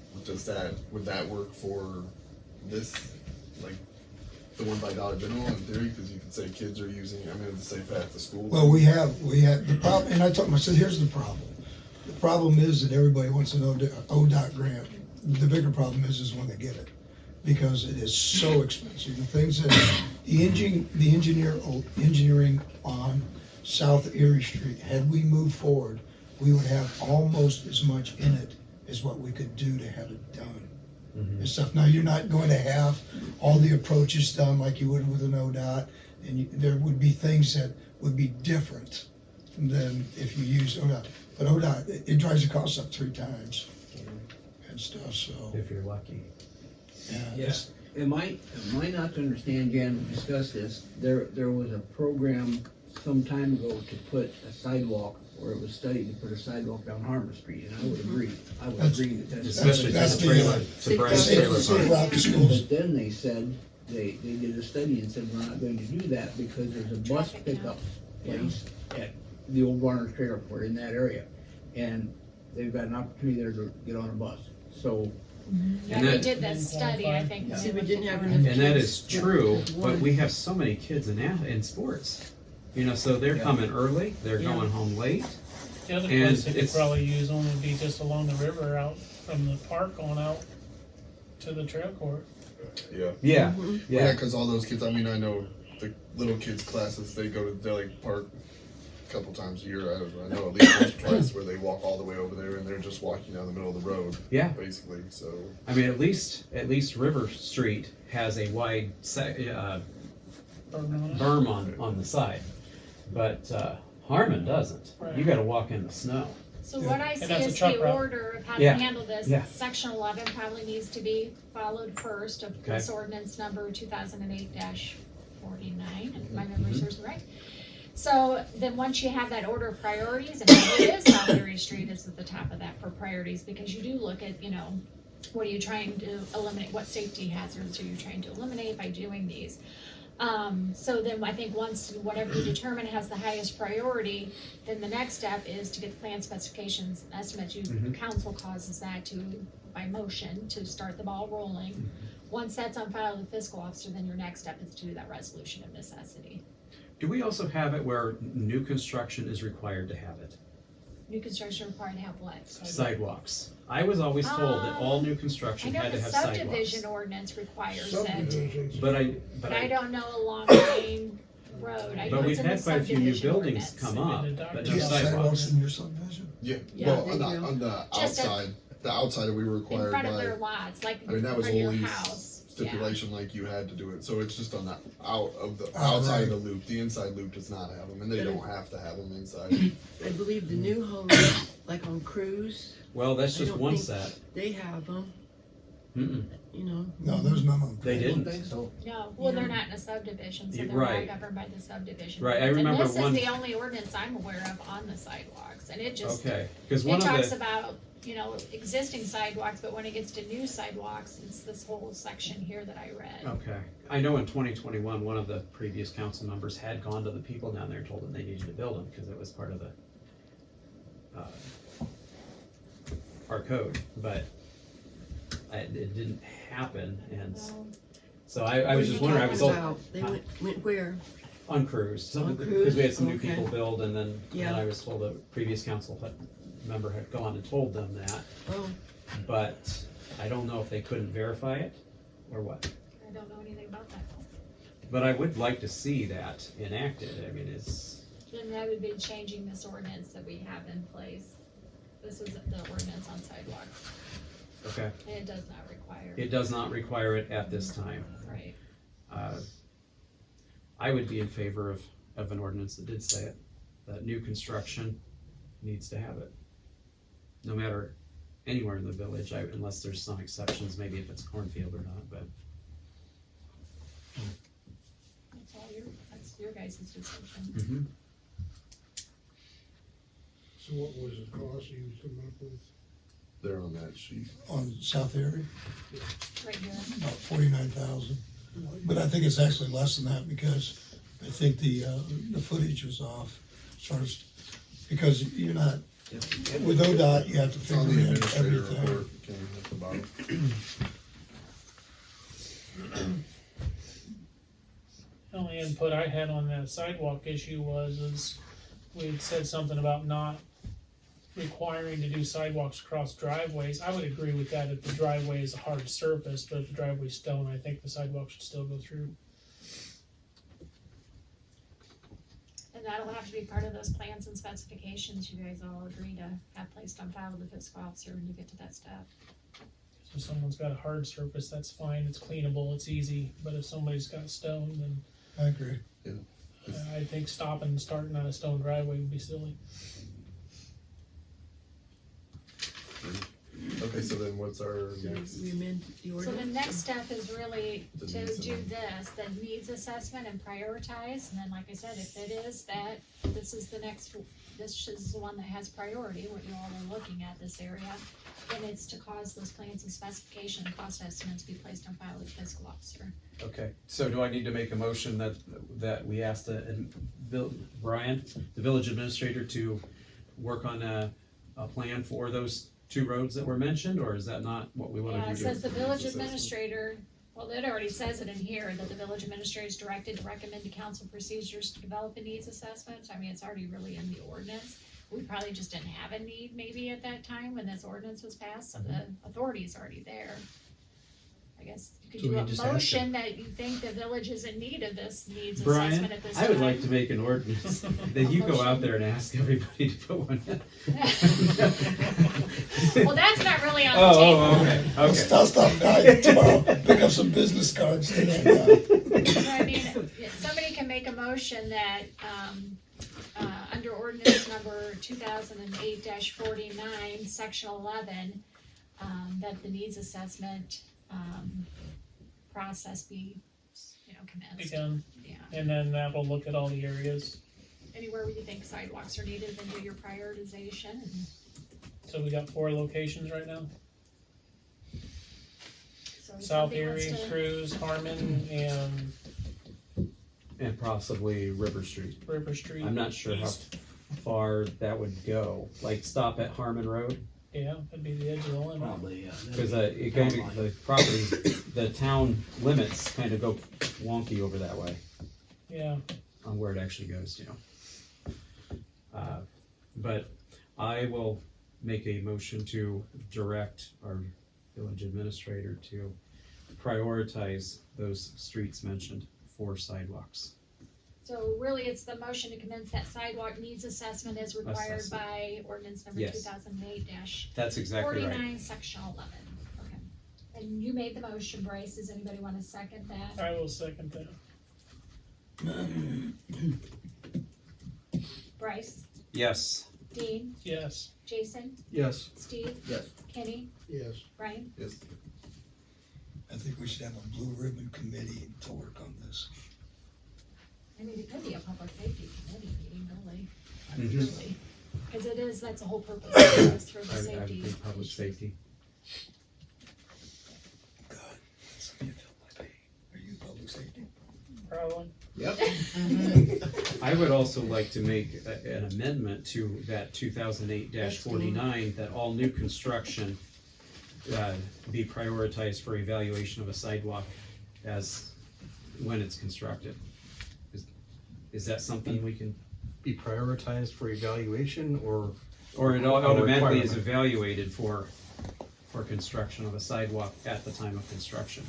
would that work for this, like the one by Dollar General in theory? Because you could say kids are using, I mean, the safe path to school. Well, we have the problem, and I told him, I said, here's the problem. The problem is that everybody wants an ODOT grant. The bigger problem is when they get it, because it is so expensive. The things that the engineering on South Erie Street, had we moved forward, we would have almost as much in it as what we could do to have it done. And stuff. Now, you're not going to have all the approaches done like you would with an ODOT, and there would be things that would be different than if you use ODOT. But ODOT, it drives the cost up 3 times and stuff, so. If you're lucky. Yeah. Yes. Am I not to understand, Jan, we discussed this, there was a program some time ago to put a sidewalk, or it was studied to put a sidewalk down Harmon Street, and I would agree. That that's. Especially That's to the trailer, the, to Brian's trailer Safe park. Route to Schools. But then they said, they did a study and said, we're not going to do that because there's a bus Traffic pickup place at the old Warner's Trailer Court in that area. And they've got an opportunity there to get on a bus. So, Yeah, And they that- did this study, I think. when See, they we didn't looked have at enough it. And that is true, but we have so many kids in sports. You know, so they're coming early, they're going home late. The other And place they could it's- probably use them would be just along the river out from the park on out to the trail court. Yeah. Yeah, Yeah, because all those kids, I mean, I know the little kids' classes, they go to Deli Park a couple times a year. I know at least once or twice where they walk all the way over there and they're just walking down the middle of the road. Yeah. Basically, so. I mean, at least River Street has a wide berm on the side, but Harmon doesn't. Right. You gotta walk in the snow. So what I see that's a is truck the route. order of how to Yeah. handle this. Yeah. Section 11 probably needs to be followed first of this ordinance number 2008-49, if my memory serves me right. So then once you have that order of priorities, and it is South Erie Street is at the top of that for priorities, because you do look at, what are you trying to eliminate, what safety hazards are you trying to eliminate by doing these? So then I think once whatever you determine has the highest priority, then the next step is to get the plan specifications, estimates. Council causes that by motion to start the ball rolling. Once that's on file with the fiscal officer, then your next step is to do that resolution of necessity. Do we also have it where new construction is required to have it? New construction required to have what? Sidewalks. I was always told that all new I construction know had the to have sidewalks. subdivision ordinance requires it, Subdivisions. But but I don't know along Main. road. I know But we've it's in the had quite a few new subdivision buildings ordinance. come up, but Do no you have sidewalks sidewalks. in your subdivision? Yeah, Yeah, well, they on the, do. on the Just a- outside, the outside we were In required front of their by, lots, like I mean, that in was front of your always house. Yeah. stipulation, like you had to do it, so it's just on the out of the, Oh, outside right. of the loop, the inside loop does not have them, and they But don't have to have them inside. I believe the new homes, like on Cruise, Well, that's I just don't one think- set. they have them, Mm-mm. you know. No, there's none of them. They I don't didn't. think so. No, well, they're Yeah. not in a subdivision, so You're they're right. not governed by the subdivision. Right, I ordinance. remember And one- this is the only ordinance I'm aware of on the sidewalks, and it just, Okay, because it one of talks the, about, you know, existing sidewalks, but when it gets to new sidewalks, it's this whole section here that I read. okay, I know in 2021, one of the previous council members had gone to the people down there and told them they needed to build them because it was part of the, our code, but it didn't happen, and Well, so I was What just are you wondering, I was talking all, about? They huh? went where? On Cruise, On because we had some new Cruise? people Okay. build, and then Yeah. I was told a previous member had gone and told them that, Oh, but I don't know if they couldn't verify it, or what. I don't know anything about that. But I would like to see that enacted, I mean, it's, Then that would be changing this ordinance that we have in place. This is the ordinance on sidewalks, okay. and it does not require. It does not require it at this time. Right. I would be in favor of an ordinance that did say it, that new construction needs to have it. No matter anywhere in the village, unless there's some exceptions, maybe if it's cornfield or not, but. That's your guys' decision. Mhm. So what was the cost you come up with? They're on that sheet. On South Erie, Right here. about 49,000. But I think it's actually less than that because I think the footage was off as far as, because you're not, with ODOT, you have to It's on figure the in administrator everything. report, Ken, at the bottom. The only input I had on that sidewalk issue is we had said something about not requiring to do sidewalks across driveways. I would agree with that if the driveway is a hard surface, but if the driveway's stone, I think the sidewalk should still go through. And that'll have to be part of those plans and specifications you guys all agree to have placed on file with the fiscal officer when you get to that step. So if someone's got a hard surface, that's fine, it's cleanable, it's easy, but if somebody's got stone, then I agree. I think stopping and starting on a stone driveway would be silly. Okay, so then what's our next? we amend the So ordinance? the next step is really The to needs do and- this, the needs assessment and prioritize, and then like I said, if it is that, this is the next, this is the one that has priority, what you all are looking at, this area, then it's to cause those plans and specification and cost estimates be placed on file with the fiscal officer. Okay, so do I need to make a motion that we ask Brian, the village administrator, to work on a plan for those two roads that were mentioned, or is that not what we want to do? Yeah, it says the to- village administrator, well, it already says it in here, that the village administrator is directed to recommend to council procedures to develop a needs assessment. I mean, it's already really in the ordinance. We probably just didn't have a need maybe at that time when this ordinance was passed, so the authority is already there. I guess you could So we do a just ask motion that you think the village is in need of this needs Brian, assessment at this time. I would like to make an ordinance, that you go out there and ask everybody to put one in. Well, that's not really on the Oh, table. okay, I'll okay. stop by tomorrow, pick up some business cards today. So, I mean, somebody can make a motion that, under ordinance number 2008-49, section 11, that the needs assessment, process be, commenced. Begun, Yeah, and then that will look at all the areas. anywhere where you think sidewalks are needed, then do your prioritization, and So we got 4 locations right now. so if South somebody wants Erie, to- Cruz, Harmon, And possibly River Street. River Street. I'm not sure how East. far that would go, like stop at Harmon Road, Yeah, that'd be the edge of the limit. Probably, yeah. because it kind of, the property, the town limits kind of go wonky over that way, Yeah, on where it actually goes, But I will make a motion to direct our village administrator to prioritize those streets mentioned for sidewalks. So really, it's the motion to commence that sidewalk needs assessment as required Assessment. by ordinance number Yes. 2008-49, That's exactly right. section 11. Okay. And you made the motion, Bryce. Does anybody want to second that? I will second that. Bryce, Yes. Dean, Yes. Jason, Yes. Steve, Yes. Kenny, Yes. Brian. Yes. I think we should have a blue ribbon committee to work on this. I mean, it could be a public safety committee meeting, really. Mhm. Truly. Because it is, that's the whole purpose of this, for the I would safety. think public safety. God, somebody felt my pain. Are you public safety? Probably. Yep. I would also like to make an amendment to that 2008-49, that all new construction be prioritized for evaluation of a sidewalk as, when it's constructed. Is that something we can, Be prioritized for evaluation or or it automatically is requirement? evaluated for construction of a sidewalk at the time of construction?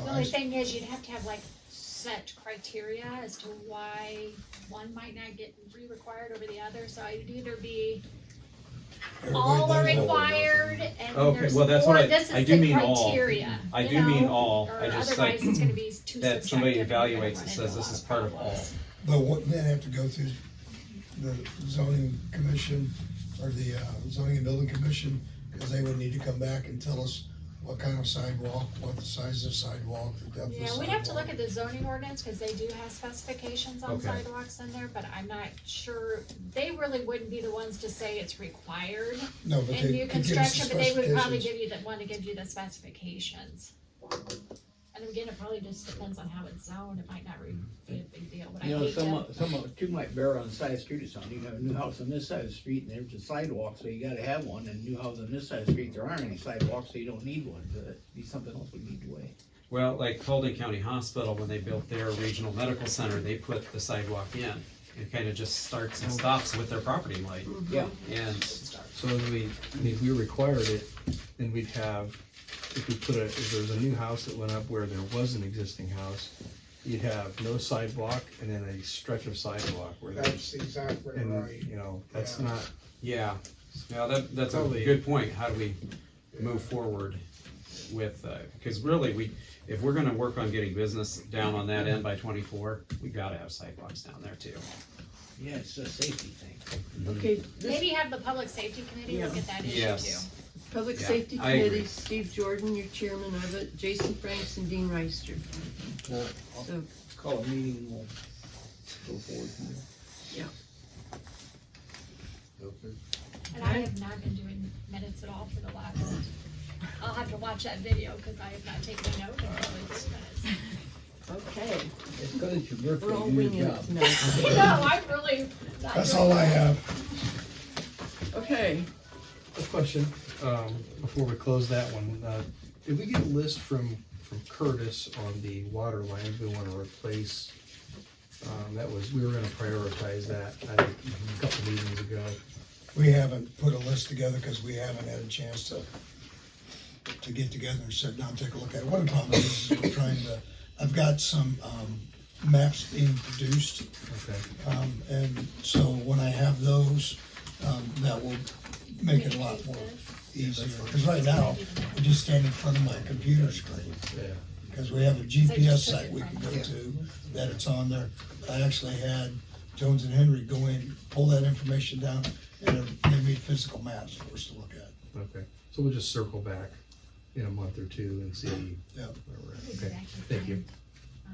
The only thing is, you'd have to have like set criteria as to why one might not get re-required over the other, so it'd either be all are required, and Okay, there's, well, that's or what this is I do the mean all. criteria. I you do mean know? all. Or I just like otherwise it's gonna be too that somebody subjective and you're gonna evaluates run and into says a this lot is part of all. problems. But wouldn't that have to go through the zoning commission or the zoning and building commission? Because they would need to come back and tell us what kind of sidewalk, what the size of the sidewalk, the depth of the Yeah, sidewalk. we'd have to look at the zoning ordinance, cause they do have specifications on Okay. sidewalks in there, but I'm not sure, they really wouldn't be the ones to say it's required No, but in they new could give us the construction, but they would probably specifications. give you want to give you the specifications. And again, it probably just depends on how it's zoned, it might not be a big deal, but I You know, hate to. some of it too might bear on the side of the street or something. You have a new house on this side of the street and there's a sidewalk, so you gotta have one, and new house on this side of the street, there aren't any sidewalks, so you don't need one. That'd be something else we need to weigh. Well, like Paulding County Hospital, when they built their regional medical center, they put the sidewalk in. It kind of just starts and stops with their property light. Yeah. And So if we required it, then we'd have, if there was a new house that went up where there was an existing house, you'd have no sidewalk and then a stretch of sidewalk where That's there's, exactly and, right. you know, that's Yeah. not, yeah, that's a Probably- good point. How do we move forward with, because really, if we're gonna work on getting business down on that end by 24, we gotta have sidewalks down there too. Yeah, it's a safety thing. Okay, this Maybe have the public safety committee look at that issue too. Yes. Public Yeah, Safety I agree. Committee, Steve Jordan, you're chairman of it, Jason Franks and Dean Reister. Well, I'll So, call a meeting and we'll go forward from there. Okay. And I have not been doing minutes at all for the last, I'll have to watch that video, cause I have not taken a note in probably 3 minutes. okay, It's cause it's your we're all birthday, do winging your it job. tonight. No, I'm really not That's doing all I that. have. Okay, a question, before we close that one. Did we get a list from Curtis on the water lines we wanna replace? We were gonna prioritize that, I think, a couple meetings ago. We haven't put a list together because we haven't had a chance to get together and sit down and take a look at it. One of the problems is we're trying to, I've got some maps being produced. Okay. And so when I have those, that will make it a lot more easier. Because right now, I just stand in front of my computer screen. Yeah. Because we have a GPS site we can go to, that it's on there. I actually had Jones and Henry go in, pull that information down, and they made physical maps for us to look at. Okay, so we'll just circle back in a month or two and see Yeah. where we're at. Okay, thank you.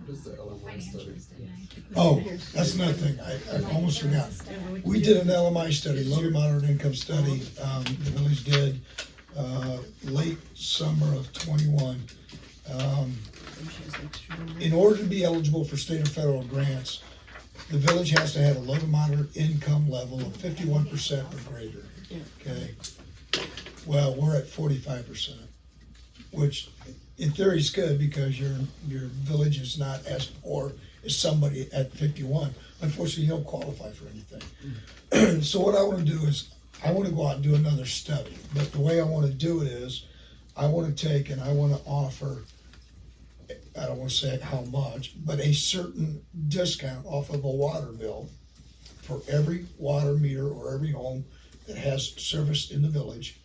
What is the LMI study? Oh, that's another thing, I almost forgot. We did an LMI study, low to moderate income study, the village did, late summer of '21. In order to be eligible for state or federal grants, the village has to have a low to moderate income level of 51% or greater. Okay? Well, we're at 45%, which in theory is good because your village is not as poor as somebody at 51. Unfortunately, you don't qualify for anything. So what I want to do is, I want to go out and do another study. But the way I want to do it is, I want to take and I want to offer I don't wanna say how much, but a certain discount off of a water bill for every water meter or every home that has service in the village,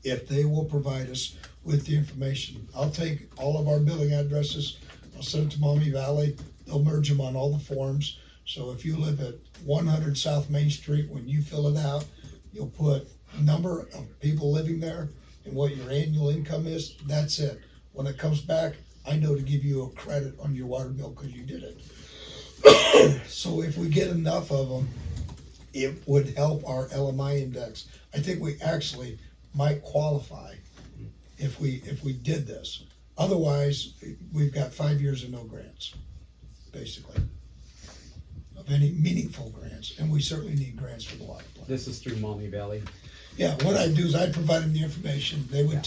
if they will provide us with the information. I'll take all of our billing addresses, I'll send them to Maumee Valley, they'll merge them on all the forms. So if you live at 100 South Main Street, when you fill it out, you'll put number of people living there and what your annual income is, that's it. When it comes back, I know to give you a credit on your water bill because you did it. So if we get enough of them, it would help our LMI index. I think we actually might qualify if we did this. Otherwise, we've got 5 years of no grants, basically, of any meaningful grants, and we certainly need grants for the water plant. This is through Maumee Valley. Yeah, what I'd do is I'd provide them the information, they would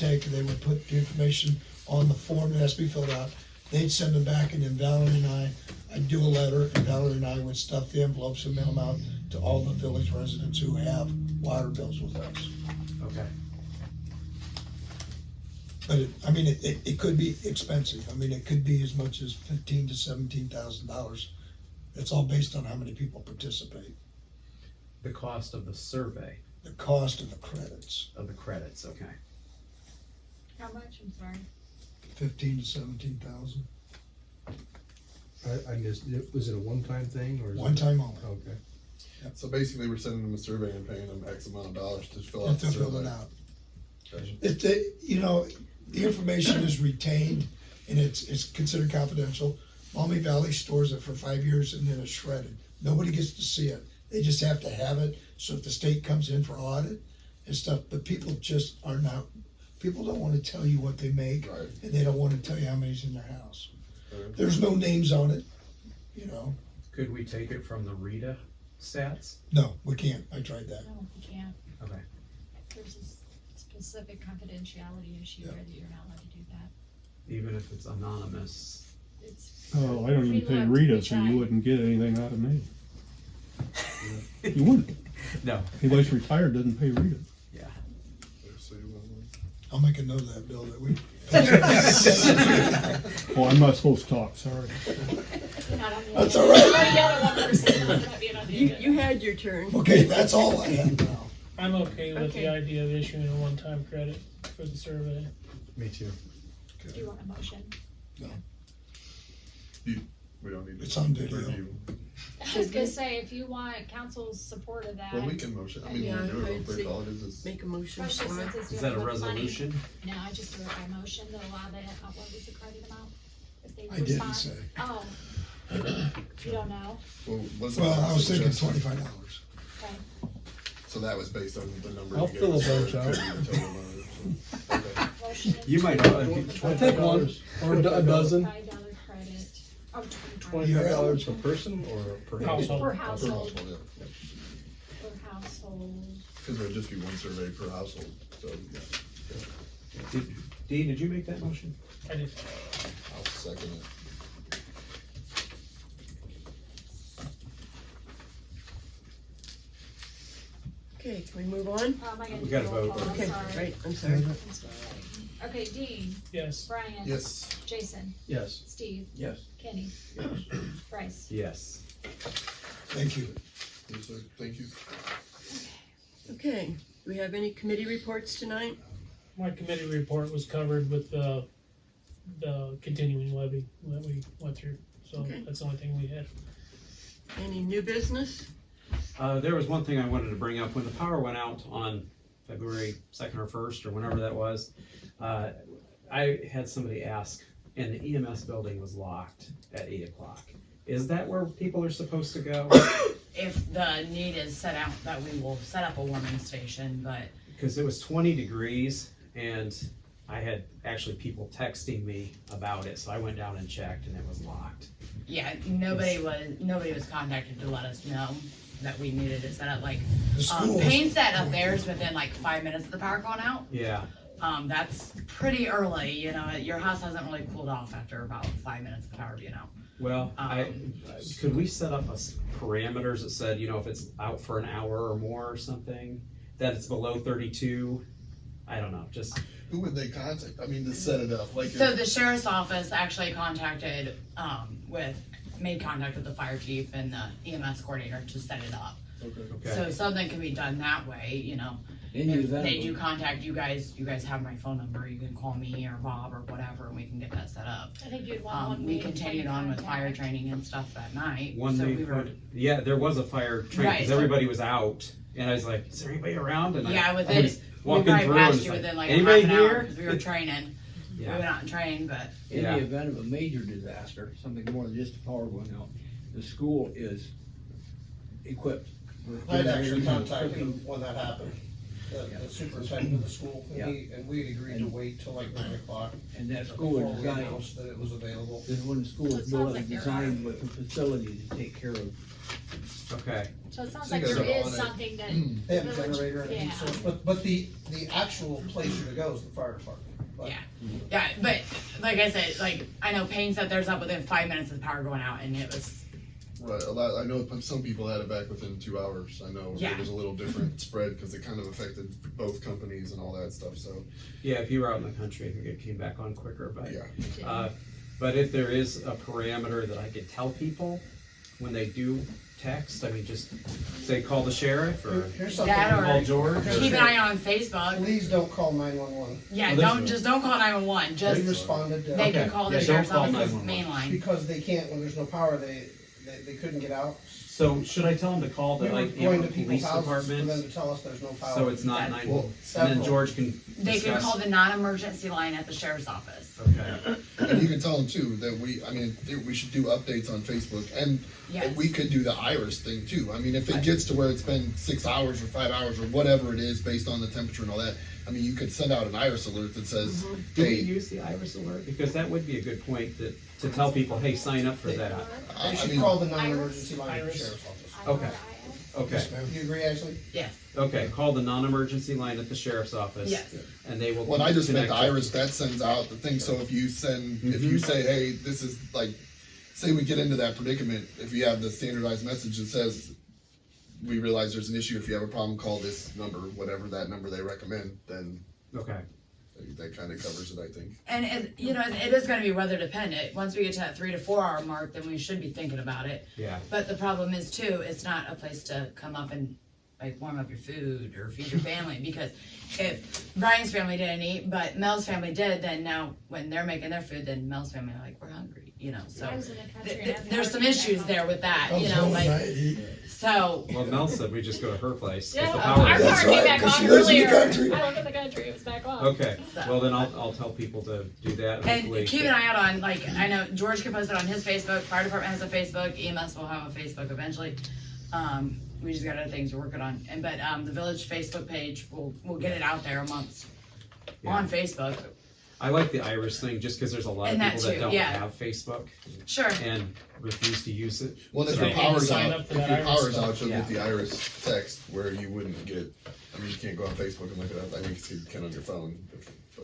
put the information on the form that has to be filled out, they'd send them back, and then Valerie and I'd do a letter, and Valerie and I would stuff the envelopes and mail them out to all the village residents who have water bills with us. Okay. But it could be expensive. I mean, it could be as much as $15,000 to $17,000. It's all based on how many people participate. The cost of the survey. The cost of the credits. Of the credits, okay. How much, I'm sorry? 15 to 17,000. I missed, was it a one-time thing or? One time only. Okay. So basically, we're sending them a survey and paying them X amount of dollars to fill out Have the to survey. fill it out. Gotcha. The information is retained and it's considered confidential. Maumee Valley stores it for 5 years and then it's shredded. Nobody gets to see it. They just have to have it. So if the state comes in for audit and stuff, but people just are not, people don't want to tell you what they make, Right. and they don't want to tell you how many's in their house. Right. There's no names on it, Could we take it from the RETA stats? No, we can't. I tried that. No, you can't. Okay. There's a specific confidentiality issue Yeah. there that you're not allowed to do that. Even if it's anonymous. It's. Oh, I don't even pay Reluctant Rita, to so try. you wouldn't get anything out of me. You wouldn't. No. Anybody's retired doesn't pay Rita. Yeah. So you want I'll make a note of that, Bill, that we. Oh, I'm not supposed to talk, sorry. You're not on the That's agenda. all right. You're not yelling at one person, you're not being on the You agenda. had your turn. Okay, that's all I have now. I'm okay with Okay. the idea of issuing a one-time credit for the survey. Me too. Do you want a motion? We don't need to. It's on video. review. I was gonna say, if you want council's support of that. Well, we can motion. I mean, Yeah, we can do it real I'd quick. say All it is Make a motion Especially for it. since it's Is doing that a with money. resolution? No, I just do it by motion to allow the, what was the credit amount? If they I didn't respond. say. Oh. You don't know? Well, what's Well, the I was thinking suggestion? $25. Okay. So that was based on the number. I'll you fill gave a us, so bunch it out. could be the total amount, so, okay. Motion. You might not. I'll take one, or a dozen, $25 credit. Oh, 25. $25 per person or per Household. Per Per household. household, yeah. Per household. Because it would just be one survey per household, so, yeah. Dee, did you make that motion? I did. I'll second it. Okay, can we move on? I gotta We do gotta roll vote. call, Okay, sorry. right, I'm sorry. Okay, Dean, Yes. Brian. Yes. Jason, Yes. Steve, Yes. Kenny, Bryce. Yes. Thank you. Yes, sir. Thank you. Okay, do we have any committee reports tonight? My committee report was covered with the continuing levy that we went through, so Okay. that's the only thing we had. Any new business? There was one thing I wanted to bring up. When the power went out on February 2nd or 1st or whenever that was, I had somebody ask, and the EMS building was locked at 8 o'clock. Is that where people are supposed to go? If the need is set out, that we will set up a warming station, but Because it was 20 degrees and I had actually people texting me about it, so I went down and checked and it was locked. yeah, nobody was contacted to let us know that we needed it set up. Like, The school. Payne set up theirs within like 5 minutes of the power going out. Yeah. That's pretty early, you know, your house hasn't really cooled off after about 5 minutes of the power being out. Well, could we set up parameters that said, if it's out for an hour or more or something, that it's below 32? I don't know, just. Who would they contact? I mean, to set it up, like. So the sheriff's office actually made contact with the fire chief and the EMS coordinator to set it up. Okay. So something can be done that way, you know. In the If event they of- do contact you guys have my phone number, you can call me or Bob or whatever, and we can get that set up. I think you'd want one We main continued point of on with fire contact. training and stuff that night. One so main we were, point- yeah, there was a fire train, Right, because so- everybody was out, and I was like, is there anybody around? And yeah, I within, was we walking probably through and passed it's you like, within like a anybody half an hour, here? because we were training. We Yeah. went out and trained, but In Yeah. the event of a major disaster, something more than just the power going out, the school is equipped with I'd actually generators and contacted him cooking. when that happened, the superintendent of the school, and we had agreed to wait till like 9 o'clock. And that school Before is we designed, announced that it was available. this one school So it is sounds built like and there designed with a facility to take care of. Okay. So it sounds So like you there guys are is on it. something that. They have a village- generator and a heat yeah. source, but the actual place to go is the fire department. But yeah, but like I said, like I know Payne said theirs up within 5 minutes of the power going out, and it was Right, a lot, I know some people had it back within 2 hours. I know Yeah. it was a little different spread because it kind of affected both companies and all that stuff, so. Yeah, if you were out in the country, I think it came back on quicker, but, Yeah. but if there is a parameter that I could tell people when they do text, I mean, just say, call the sheriff, or here's something. that, call or George. keep an eye on Facebook. Please don't call 911. Yeah, Oh, this don't one. just don't call 911. They Just responded to. they can Okay. call Yeah, the don't sheriff's call office 911. main line. Because they can't, when there's no power, they couldn't get out. So should I tell them to call the, We were like, going to Antwerp people's police houses for them department? to tell us there's no power. So it's not That- 911, and then George can They can discuss. call the non-emergency line at the sheriff's office. Okay. And you can tell them too that we should do updates on Facebook, and Yes. we could do the iris thing too. I mean, if it gets to where it's been 6 hours or 5 hours or whatever it is based on the temperature and all that, I mean, you could send out an iris alert that says, Do we hey, use the iris alert? Because that would be a good point to tell people, hey, sign up for that. They should call the non-emergency line at the sheriff's office. Okay. Okay. You agree, Ashley? Yes. Okay, call the non-emergency line at the sheriff's office. Yes. And they will. well, I just meant the connect you. iris that sends out the thing. So if you send, if Mm-hmm. you say, hey, this is like, say we get into that predicament, if you have the standardized message that says, we realize there's an issue. If you have a problem, call this number, whatever that number they recommend, then Okay. that kind of covers it, I think. And it is going to be weather dependent. Once we get to that 3 to 4 hour mark, then we should be thinking about it. Yeah. But the problem is too, it's not a place to come up and like warm up your food or feed your family, because if Brian's family didn't eat, but Mel's family did, then now when they're making their food, then Mel's family are like, we're hungry, you know. So I was in the country and had there's some power issues back there home. with that, you know, like so. Well, Mel said we just go to her place. 'cause Yeah, the our power power is- came back 'cause on she lives in the earlier. country. I live in the country, it was back on. Okay, well then I'll tell people to do that. And hopefully. keep an eye out on, like, I know George can post it on his Facebook, fire department has a Facebook, EMS will have a Facebook eventually. We just got other things we're working on, but the village Facebook page, we'll get it out there amongst, on Facebook. I like the iris thing just because there's a lot of And that people that too, don't yeah. have Facebook Sure. and refuse to use it. Well, if So- your power's sign out, up for if that your iris power's stuff. out, you'll Yeah. get the iris text where you wouldn't get. I mean, you can't go on Facebook and look it up. I think you can on your phone.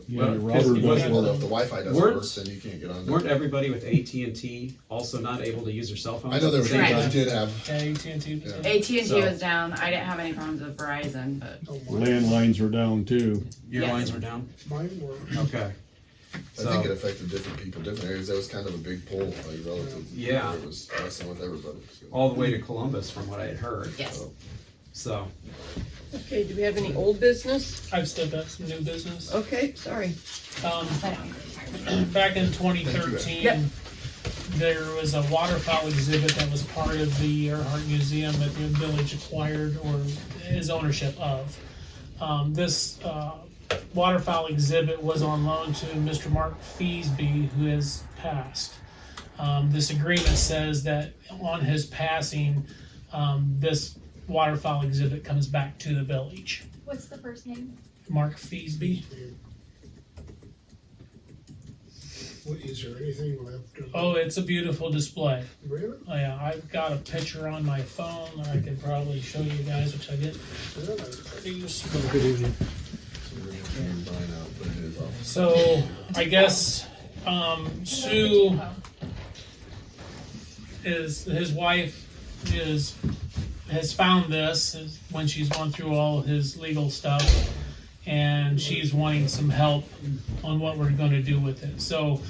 Yeah, your Well, router it doesn't wasn't- Well, work. if the Wi-Fi doesn't Weren't- work, then you can't get on there. Weren't everybody with AT&T also not able to use their cell phones? I know there was Right. people that did have. Yeah, AT&T. Yeah. AT&T So- was down, I didn't have any problems with Verizon, but. Landlines are down too. Your Yes. lines were down? Mine were. Okay. I think it affected different people, different areas. That was kind of a big poll, like relative. Yeah. It was messing with everybody. So. All the way to Columbus from what I had heard. Yes. So, Okay, do we have any old business? I've still got some new business. Okay, sorry. Back in 2013, Yep. there was a waterfowl exhibit that was part of the Earhart Museum that the village acquired or is ownership of. This waterfowl exhibit was on loan to Mr. Mark Feesby, who has passed. This agreement says that on his passing, this waterfowl exhibit comes back to the village. What's the first name? Mark Feesby. Is there anything left of? Oh, it's a beautiful display. Really? Oh, yeah, I've got a picture on my phone that I could probably show you guys, which I get pretty useful. So we're gonna find out, but it is off. So, I guess, Sue his wife has found this when she's gone through all his legal stuff. and she's wanting some help on what we're gonna do with it. So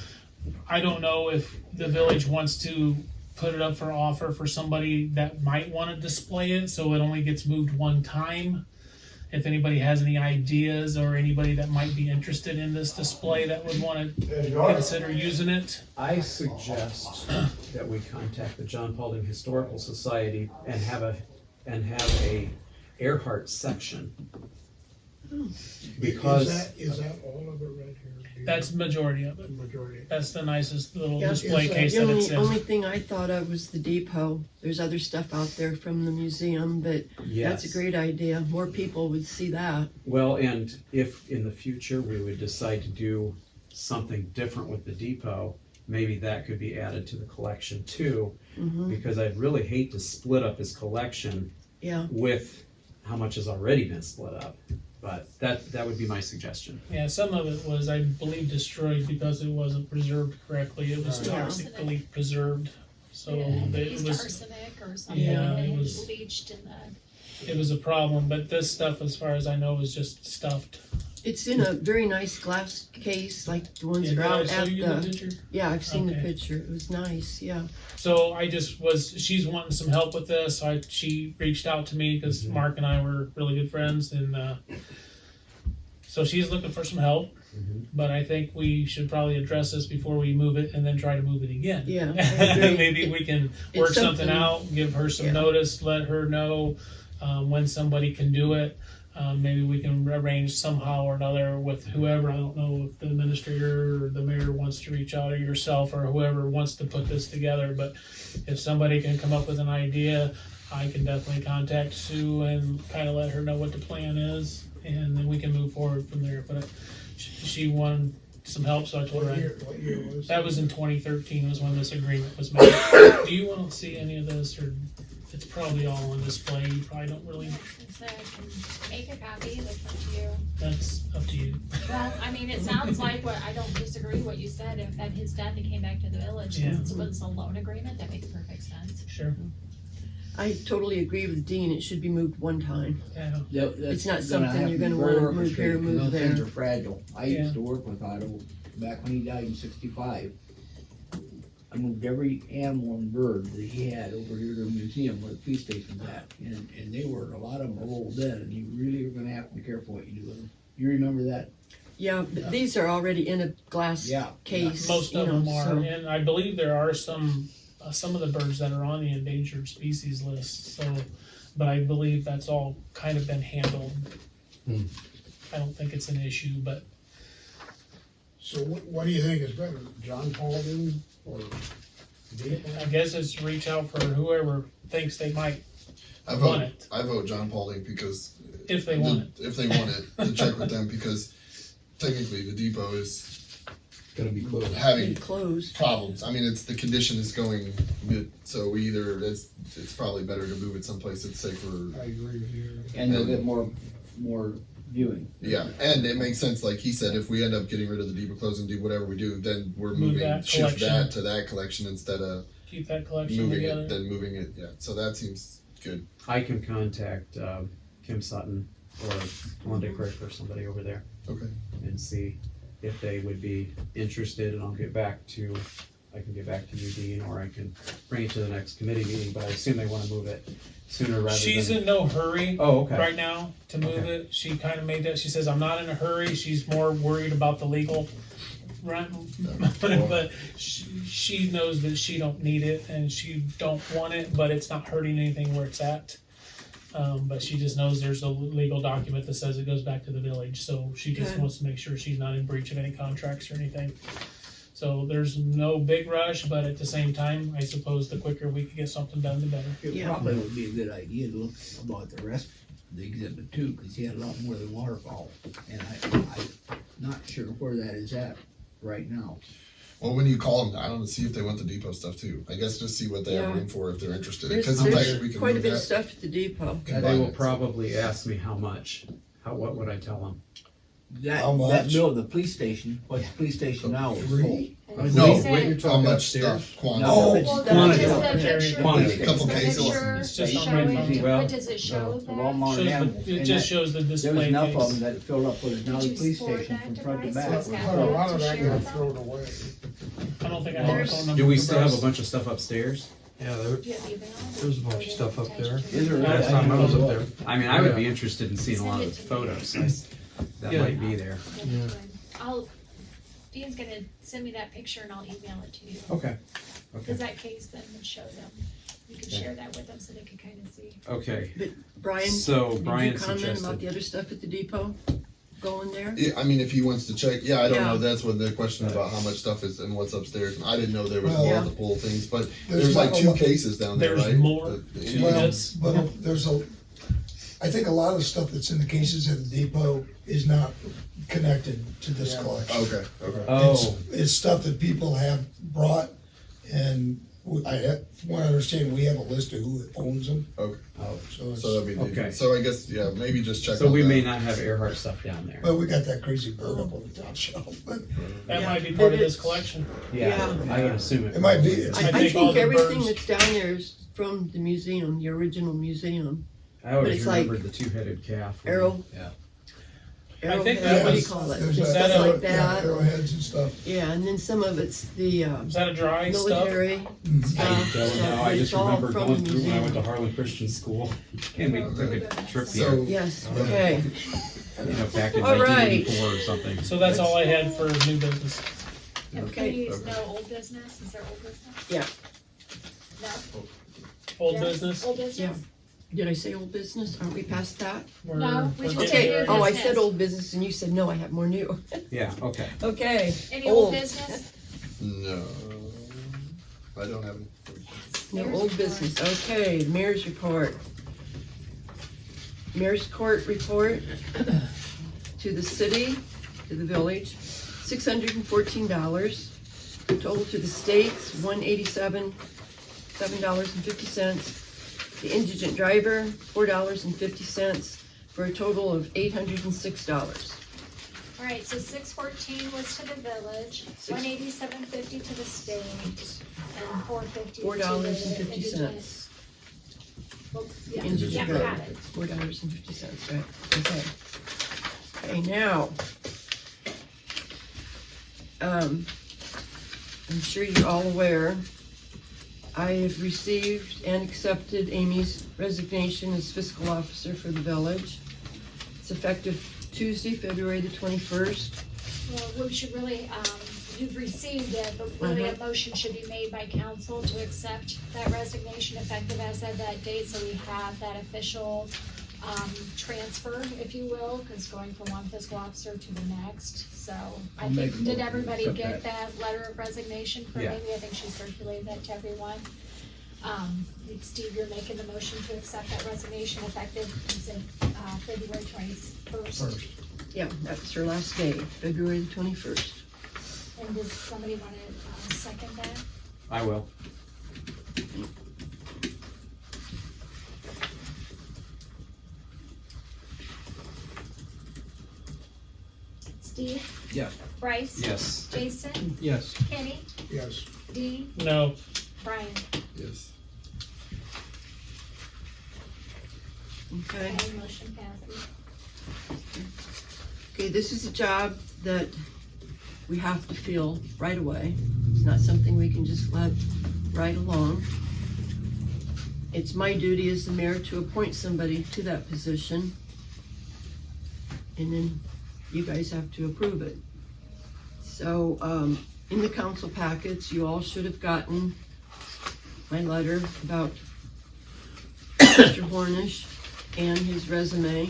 I don't know if the village wants to put it up for offer for somebody that might wanna display it, so it only gets moved one time. If anybody has any ideas or anybody that might be interested in this display that would wanna consider using it. I suggest that we contact the John Paulding Historical Society and have a Earhart section. Because Is that all of it right here? Do you That's the majority of it. know? Majority. That's the nicest little Yeah, display the case The that it's only in. thing I thought of was the depot. There's other stuff out there from the museum, but yes. that's a great idea. More people would see that. Well, and if in the future we would decide to do something different with the depot, maybe that could be added to the collection too, because I'd really hate to split up his collection Yeah. with how much has already been split up. But that would be my suggestion. Yeah, some of it was, I believe, destroyed because it wasn't preserved correctly. It was Right. toxically preserved. So Yeah, it used was, arsenic or something, Yeah, it and was- leached in the. it was a problem, but this stuff, as far as I know, is just stuffed. It's in a very nice glass case, like the ones Yeah, that did are I out show at you the the. picture? Yeah, I've seen the Okay. picture. It was nice. Yeah. So she's wanting some help with this. She reached out to me because Mark and I were really good friends, and so she's looking for some help. But I think we should probably address this before we move it and then try to move it again. Yeah, I agree. Maybe we can It's work something something- out, give her some Yeah. notice, let her know when somebody can do it. Maybe we can arrange somehow or another with whoever. I don't know if the administrator or the mayor wants to reach out, or yourself, or whoever wants to put this together. But if somebody can come up with an idea, I can definitely contact Sue and kind of let her know what the plan is, and then we can move forward from there. But she wanted some help, so I told her What year was that was in 2013 was when this agreement was made. Do you want to see any of this, or it's probably all on display? You probably don't really. So I can make a copy, that's up to you. That's up to you. Well, I mean, it sounds like I don't disagree with what you said, if that his dad came back to the village, Yeah. since it was a loan agreement, that makes perfect sense. Sure. I totally agree with Dean. It should be moved one time. Yeah. It's not something you're gonna wanna move here, move there. Things are fragile. I Yeah. used to work with Otto back when he died in '65. I moved every animal and bird that he had over here to the museum where the police station's at. And they were, a lot of them are old dead, and you really are gonna have to be careful what you do with them. You remember that? Yeah, but these are already in a glass Yeah. case. Most you of know, them are, so- and I believe there are some of the birds that are on the endangered species list. So, but I believe that's all kind of been handled. I don't think it's an issue, but So what do you think is better, John Paulding or Depot? I guess it's reach out for whoever thinks they might I want vote, it, I vote John Paulding because. if they want it. If they want it, to check with them, because technically the depot is Gonna be closed. having Closed. problems. I mean, the condition is going good, so it's probably better to move it someplace that's safer. I agree with you. And they'll get more viewing. Yeah, and it makes sense, like he said, if we end up getting rid of the depot, closing, do whatever we do, then we're Move that shift collection. that to that collection instead of Keep that collection moving together. it, then moving it, yeah, so that seems good. I can contact Kim Sutton or Melinda Crick or somebody over there Okay. and see if they would be interested, and I can get back to you, Dean, or I can bring it to the next committee meeting, but I assume they wanna move it sooner rather than. She's in no hurry Oh, okay. right now to move Okay. it. She kind of made that. She says, I'm not in a hurry. She's more worried about the legal right? But she knows that she don't need it and she don't want it, but it's not hurting anything where it's at. But she just knows there's a legal document that says it goes back to the village, so she just Okay. wants to make sure she's not in breach of any contracts or anything. So there's no big rush, but at the same time, I suppose the quicker we can get something done, the better. It Yeah. probably would be a good idea to look about the rest of the exhibit too, because he had a lot more than waterfowl. And I'm not sure where that is at right now. Well, when you call them, I don't know, see if they want the depot stuff too. I guess just see what they have Yeah. room for if they're interested. There's, Because sometimes there's we can quite a move bit of that. stuff at the depot. They will probably ask me how much. What would I tell them? How That much? bill of the police station, what the police station now is full. Free? No, Wait, you're how talking much upstairs? stuff, quantity? Oh, Well, Quantity. just the picture, Quantity. the Couple cases. picture It's just on showing, my phone. Well, what does it show The there? Walmart Shows animals. it And just that- shows the There was display enough of case. them that it filled up with now Did the you police forward station that from front to device? back. Was that But a lot to of that share got them? thrown away. I don't think I have a There's- phone number. Do we for still have a Bryce. bunch of stuff upstairs? Yeah, Do you have email? there's a bunch of stuff up there. Is there? Last time I was up there. I mean, I would be interested in seeing a lot of the photos. That Yeah. might be there. Yeah. Dean's gonna send me that picture and I'll email it to you. Okay. Cause that case then would show them, you could share that with them so they could kinda see. Okay. Brian, So did you Brian comment about suggested. the other stuff at the depot going there? Yeah, I mean, if he wants to check, yeah, I don't Yeah. know, that's what the question about how much stuff is and what's upstairs, I didn't know there was Well, multiple things, but there's there's like not a 2 lot- cases down there, There's right? more That- to Well, this. but there's I think a lot of the stuff that's in the cases at the depot is not connected to this collection. Okay, okay. Oh, It's stuff that people have brought, and from what I understand, we have a list of who owns them. Okay. So it's, So that'd be, Okay. so I guess, yeah, maybe just check so on we that. may not have Earhart stuff down there. but we got that crazy bird up on the top shelf, but That Yeah. might be part of It this is. collection. Yeah, I would assume it. it might be. I I think all think the everything birds- that's down there is from the museum, the original museum. I always it's like remembered the 2-headed calf. Arrow. Yeah. I think Arrowhead, that what do you was- call it? There's Is that, that a- like that? arrowheads and stuff. Yeah, and then some of it's the Is that a dry stuff? military Mhm. stuff. I don't know, I It's just all remember from going the through when I went to museum. Harlan Christian School, and we took a trip So- here, Yes, okay. back in All right. 1984 or something. So that's all I had for new business. And Okay. please, no old business, is there old business? Yeah. No? Old Yes? business? Old business? Yeah. Did I say old business? Aren't we past that? We're- No, we we're just getting did there. new Oh, I business. said old business and you said, no, I have more new. Yeah, okay. Okay. Any old business? No, I don't have any. No Mayor's old report. business, okay, mayor's report. Mayor's court report to the city, to the village, $614. Total to the states, $187.50. The indigent driver, $4.50, for a total of $806. Alright, so 614 was to the village, 187.50 to the state, and 450 to the $4.50. indigent. Well, yeah, Indigent yeah, driver, got it. $4.50, right, okay. Okay, now, I'm sure you're all aware, I have received and accepted Amy's resignation as fiscal officer for the village. It's effective Tuesday, February the 21st. Well, we should really, you've received it, but really a motion should be made by council to accept that resignation effective as of that date, so we have that official, transfer, if you will, cause going from one fiscal officer to the next, so. I I'll make think, a did motion to everybody accept get that letter of resignation from Yeah. Amy? I think she circulated that to everyone. Steve, you're making the motion to accept that resignation effective, you said, February 21st. Yeah, that's her last day, February the 21st. And does somebody wanna, second that? I will. Steve? Yeah. Bryce? Yes. Jason? Yes. Kenny? Yes. Dean? No. Brian? Yes. Okay. Okay, motion passes. Okay, this is a job that we have to fill right away. It's not something we can just let ride along. It's my duty as the mayor to appoint somebody to that position. And then you guys have to approve it. So, in the council packets, you all should have gotten my letter about Mr. Hornish and his resume.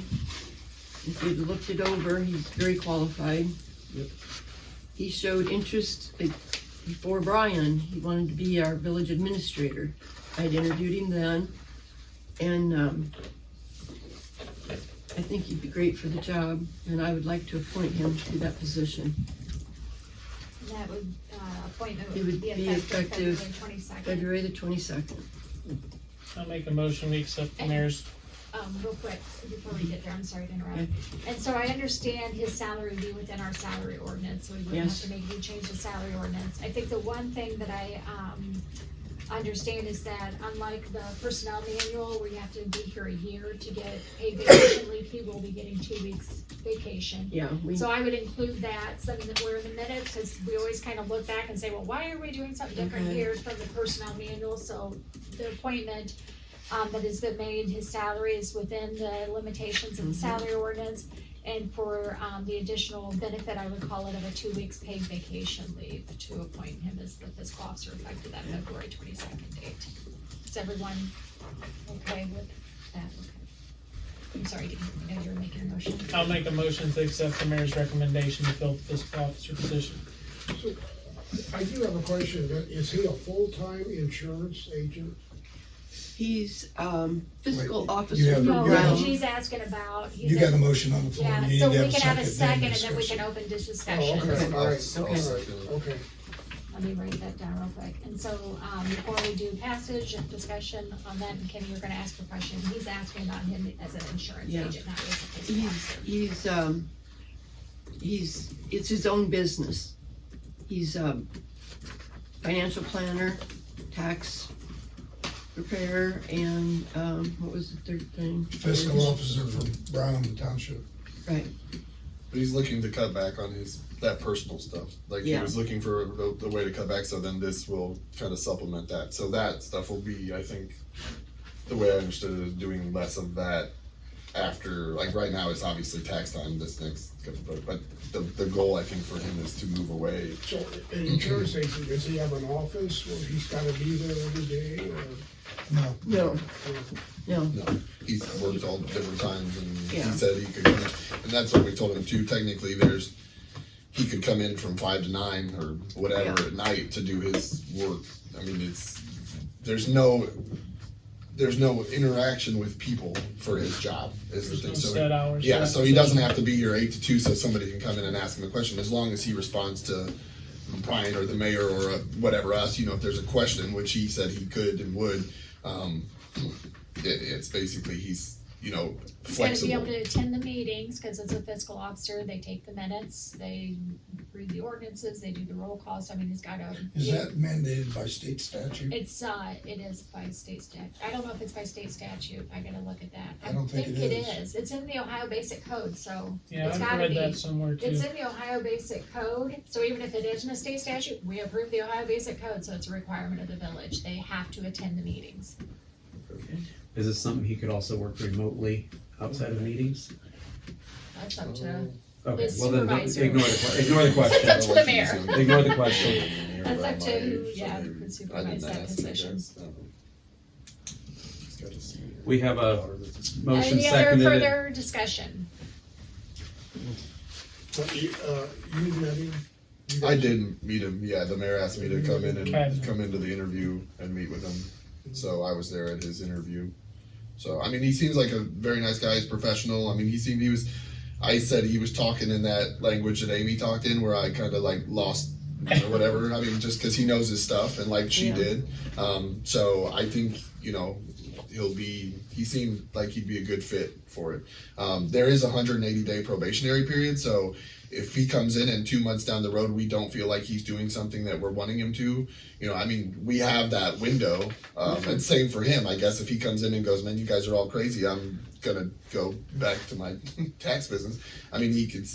If you'd looked it over, he's very qualified. Yep. He showed interest before Brian. He wanted to be our village administrator. I'd interviewed him then, and I think he'd be great for the job, and I would like to appoint him to that position. And that would, appointment It would be effective February 22nd. February the 22nd. I'll make a motion, we accept the mayor's real quick, before we get there, I'm sorry to interrupt. And so I understand his salary would be within our salary ordinance, so we wouldn't have Yes. to make any change to salary ordinance. I think the one thing that I, understand is that unlike the personnel manual, where you have to be here a year to get paid vacation leave, he will be getting 2 weeks vacation. Yeah, So I would include that, something that we're in the minutes, because we always kind of look back and say, well, why are we doing something different Okay. here from the personnel manual? So the appointment, that has been made, his salary is within the limitations of the salary ordinance. And for, the additional benefit, I would call it of a 2 weeks paid vacation leave to appoint him as the fiscal officer effective that February 22nd date. Is everyone okay with that? Okay. I'm sorry, I know you were making a motion. I'll make a motion to accept the mayor's recommendation to fill the fiscal officer position. So, I do have a question. Is he a full-time insurance agent? He's, fiscal Wait, officer you have- for No, you have- she's asking about. he's You got a in- motion on the floor. Yeah, You need so to we can have a then second and then we discussion. can open this Oh, discussion. okay, all right, I'll Okay. second it. okay. Let me write that down real quick. And so, before we do passage and discussion on that, and Kenny, you're gonna ask a question. He's asking about him as an insurance Yeah. agent, not as a fiscal officer. It's his own business. He's a financial planner, tax preparer, and, what was the third thing? Fiscal officer for Brown Township. Right, But he's looking to cut back on that personal stuff. Like he Yeah. was looking for a way to cut back, so then this will kind of supplement that. So that stuff will be, I think, the way I understood it, is doing less of that after, like right now it's obviously tax time this next, but the goal I think for him is to move away. So, an insurance agent, does he have an office where he's gotta be there every day, or? No. no, no, No, he's worked all different times, and Yeah. he said he could come in, and that's what we told him too. Technically, he could come in from 5 to 9 or whatever Yeah. at night to do his work. I mean, there's no interaction with people for his job is the There's thing. no So set hours. yeah, for so that he doesn't position. have to be here 8 to 2, so somebody can come in and ask him a question, as long as he responds to Brian or the mayor or whatever us, if there's a question, which he said he could and would. It's basically he's He's gotta flexible. be able to attend the meetings, cause it's a fiscal officer, they take the minutes, they read the ordinances, they do the roll call, so I mean, he's gotta. Is that mandated by state statute? It's, it is by state statute. I don't know if it's by state statute. I gotta look at that. I don't think it is. It's in the Ohio Basic Code, so Yeah, it's I've gotta read be. that somewhere too. It's in the Ohio Basic Code, so even if it isn't a state statute, we approve the Ohio Basic Code, so it's a requirement of the village. They have to attend the meetings. Is this something he could also work remotely outside of meetings? That's up to, Okay, His well then, don't- supervisor. ignore the question. That's up to the mayor. Ignore the question. That's up to who, yeah, could supervise that position. We have a motion Any other seconded. further discussion? But you met him? You I guys- did meet him. Yeah, the mayor asked me to come in Okay. and come into the interview and meet with him. So I was there at his interview. So I mean, he seems like a very nice guy. He's professional. I mean, I said he was talking in that language that Amy talked in, where I kind of like lost or whatever. I mean, just because he knows his stuff and like she Yeah. did. So I think he seemed like he'd be a good fit for it. There is a 180-day probationary period, so if he comes in and 2 months down the road we don't feel like he's doing something that we're wanting him to, I mean, we have that window. And same for him, I guess. If he comes in and goes, "Man, you guys are all crazy, I'm gonna go back to my tax business," I mean, he could.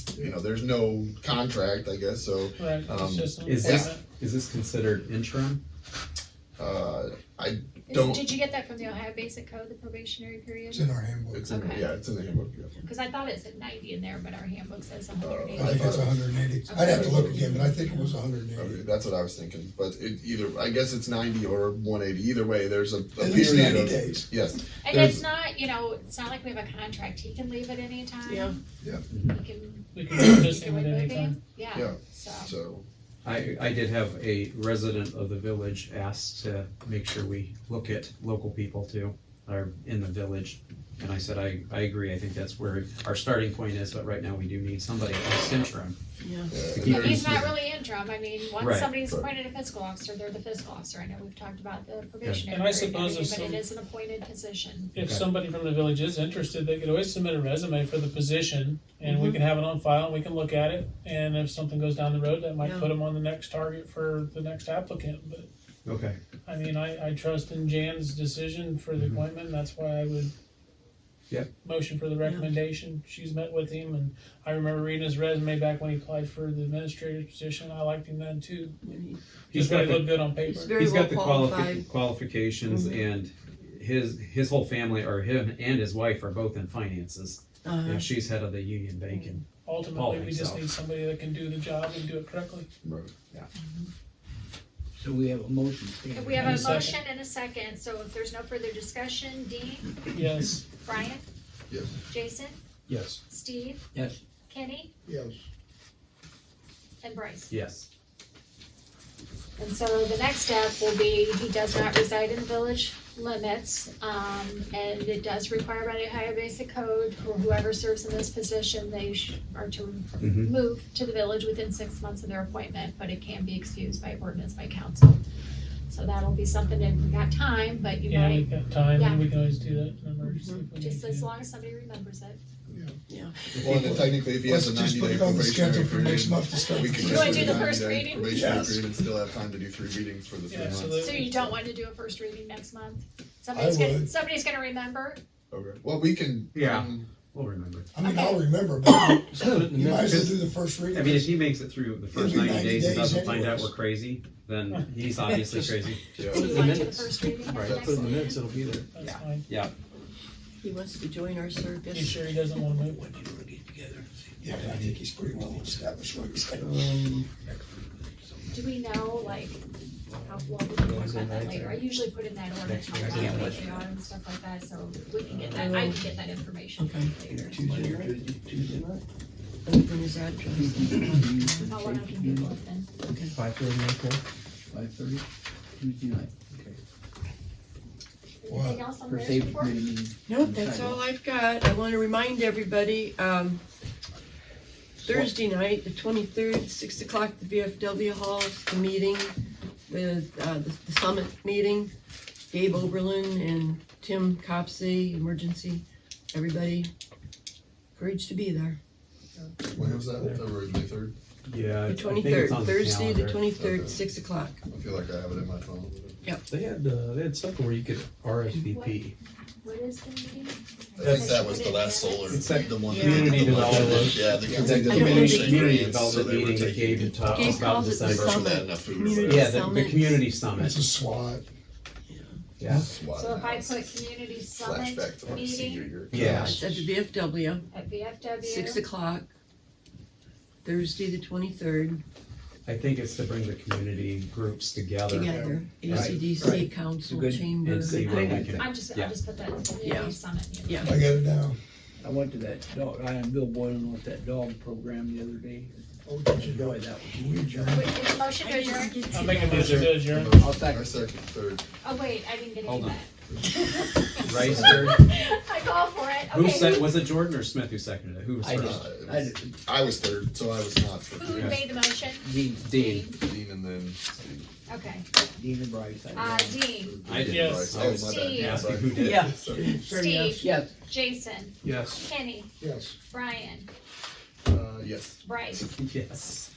There's no contract, I guess. So Right, it's just an Is appointment. this considered interim? I don't. Did you get that from the Ohio Basic Code, the probationary period? It's in our handbook. It's in, Okay. yeah, it's in the handbook. Yeah. Cause I thought it said 90 in there, but our handbook says I 180. think it's 180. I'd have to look again, but I think it was 180. Okay, that's what I was thinking. But I guess it's 90 or 180. Either way, there's a At least period 90 of days. yes. And There's- it's not, it's not like we have a contract. He can leave at any time. Yeah. Yeah. He can, We can dismiss he him can at any remove him. time. Yeah, Yeah. so. So I did have a resident of the village ask to make sure we look at local people too, or in the village, And I said, I agree, I think that's where our starting point is, but right now we do need somebody else interim. Yeah. to keep And he's things not moving. really interim, I mean, once Right. somebody's appointed a fiscal officer, they're the fiscal officer, I know we've talked about the probationary And I period, suppose if but it some- is an appointed position. If Okay. somebody from the village is interested, they could always submit a resume for the position, and Mm-hmm. we can have it on file, and we can look at it, and if something goes down the road, that might Yeah. put them on the next target for the next applicant, but, Okay, I mean, I trust in Jan's decision for the Mhm. appointment, and that's why I would Yep. motion for the recommendation. She's met with him, and I remember reading his resume back when he applied for the administrative position. I liked him then too. He's Just really got the- looked good on paper. He's very he's well got the qualified. qualifications, Mhm. and his whole family, or him and his wife, are both in finances. Uh-huh. And she's head of the Union Bank and Ultimately, we just South. need somebody that can do the job and do it correctly. Right. So we have a motion. If we have a And a second. motion and a second, so if there's no further discussion, Dean, Yes. Brian, Yes. Jason, Yes. Steve, Yes. Kenny, Yes. and Bryce. yes. And so the next step will be, he does not reside in the village limits, and it does require by the Ohio Basic Code for whoever serves in this position, they are to Mhm. move to the village within 6 months of their appointment, but it can be excused by ordinance by council. So that'll be something that we got time, but you Yeah, might, we've got time, Yeah. and we can always do that in an emergency. if we just need as to. long as somebody remembers it. Yeah. Well, and then technically, if he has a Let's just 90-day put it on the probationary schedule for next period, month to start. we could You just wanna do do the the first 90-day reading? probationary Yes. period and still have time to do 3 readings for the 3 Yeah, so months. So you don't want to do a first reading next month? would. Somebody's gonna remember? Okay. Well, we can. Yeah. We'll remember. I mean, Okay. I'll remember, but Just put it in the you might as well minutes. do the first reading. I mean, if he makes it through the first It'll be 90 days 90 and doesn't days find out anyways. we're crazy, then he's obviously crazy. Yeah. Do it you in want the to do the minutes. first reading at the Right. next Put it in the meeting? minutes, it'll be there. That's Yeah. fine. Yeah, He wants to join our You service. sure he doesn't want to move? Yeah, I think he's pretty well established what he's saying. Do we know, like, how, well, we can talk about that later, I usually put in that ordinance, how long they are and stuff like that, so we can get that, I can get that information later. Tuesday night? Open his address. How long I can be open. 5:30, okay. 5:30, Tuesday night. Anything else on For this safety report? committee meeting. Nope, that's all I've got. I want to remind everybody, Thursday night, the 23rd, 6 o'clock, the VFW Hall, the meeting with, the summit meeting. Gabe Oberlin and Tim Copsey, emergency, everybody, encouraged to be there. When was that? February 23rd? yeah. The 23rd, Thursday, the 23rd, Okay. 6 o'clock. I feel like I have it in my phone. They had something where you could RSVP. What is the meeting? I think that was the last solar, It's that the one. Yeah. community development. Yeah, the It's community a I don't know community, the- community so development they were meeting that taking Gabe had talked Gabe about calls it the December. summit. That enough food. Community Yeah, the Summit. community summit, It's a SWAT. yeah. SWAT So if I analysis. put community Flashback summit to my senior meeting year. Yeah. It's at the VFW, at VFW. 6 o'clock, Thursday, the 23rd, I think it's to bring the community groups together together. Right, ACDC, right. council, Good- chamber. and see where we can, I'll just Yeah. put that in community Yeah. summit meeting. Yeah. I got it down. I went to that dog, I am Bill Boylan with that dog program the other day. Oh, did you Boy, go? that was. Can we adjourn? Wait, is motion to adjourn? I'll make a motion to adjourn. I'll Our second. second, third. Oh, wait, I didn't get Hold any on. of that. Reister. I call for it, Who okay. said, was it Jordan or Smith who seconded it? Who was I first? did. I did. I was third, so I was not for Who Dean made the motion? Dean, Dean. and then Steve. Okay, Dean and Bryce. I did. Dean, I did. Yes. Oh, my bad. Steve. Asking who did. Yeah. Sorry. Steve, Yes. Jason, Yes. Kenny, Yes. Brian, Yes. Bryce. Yes.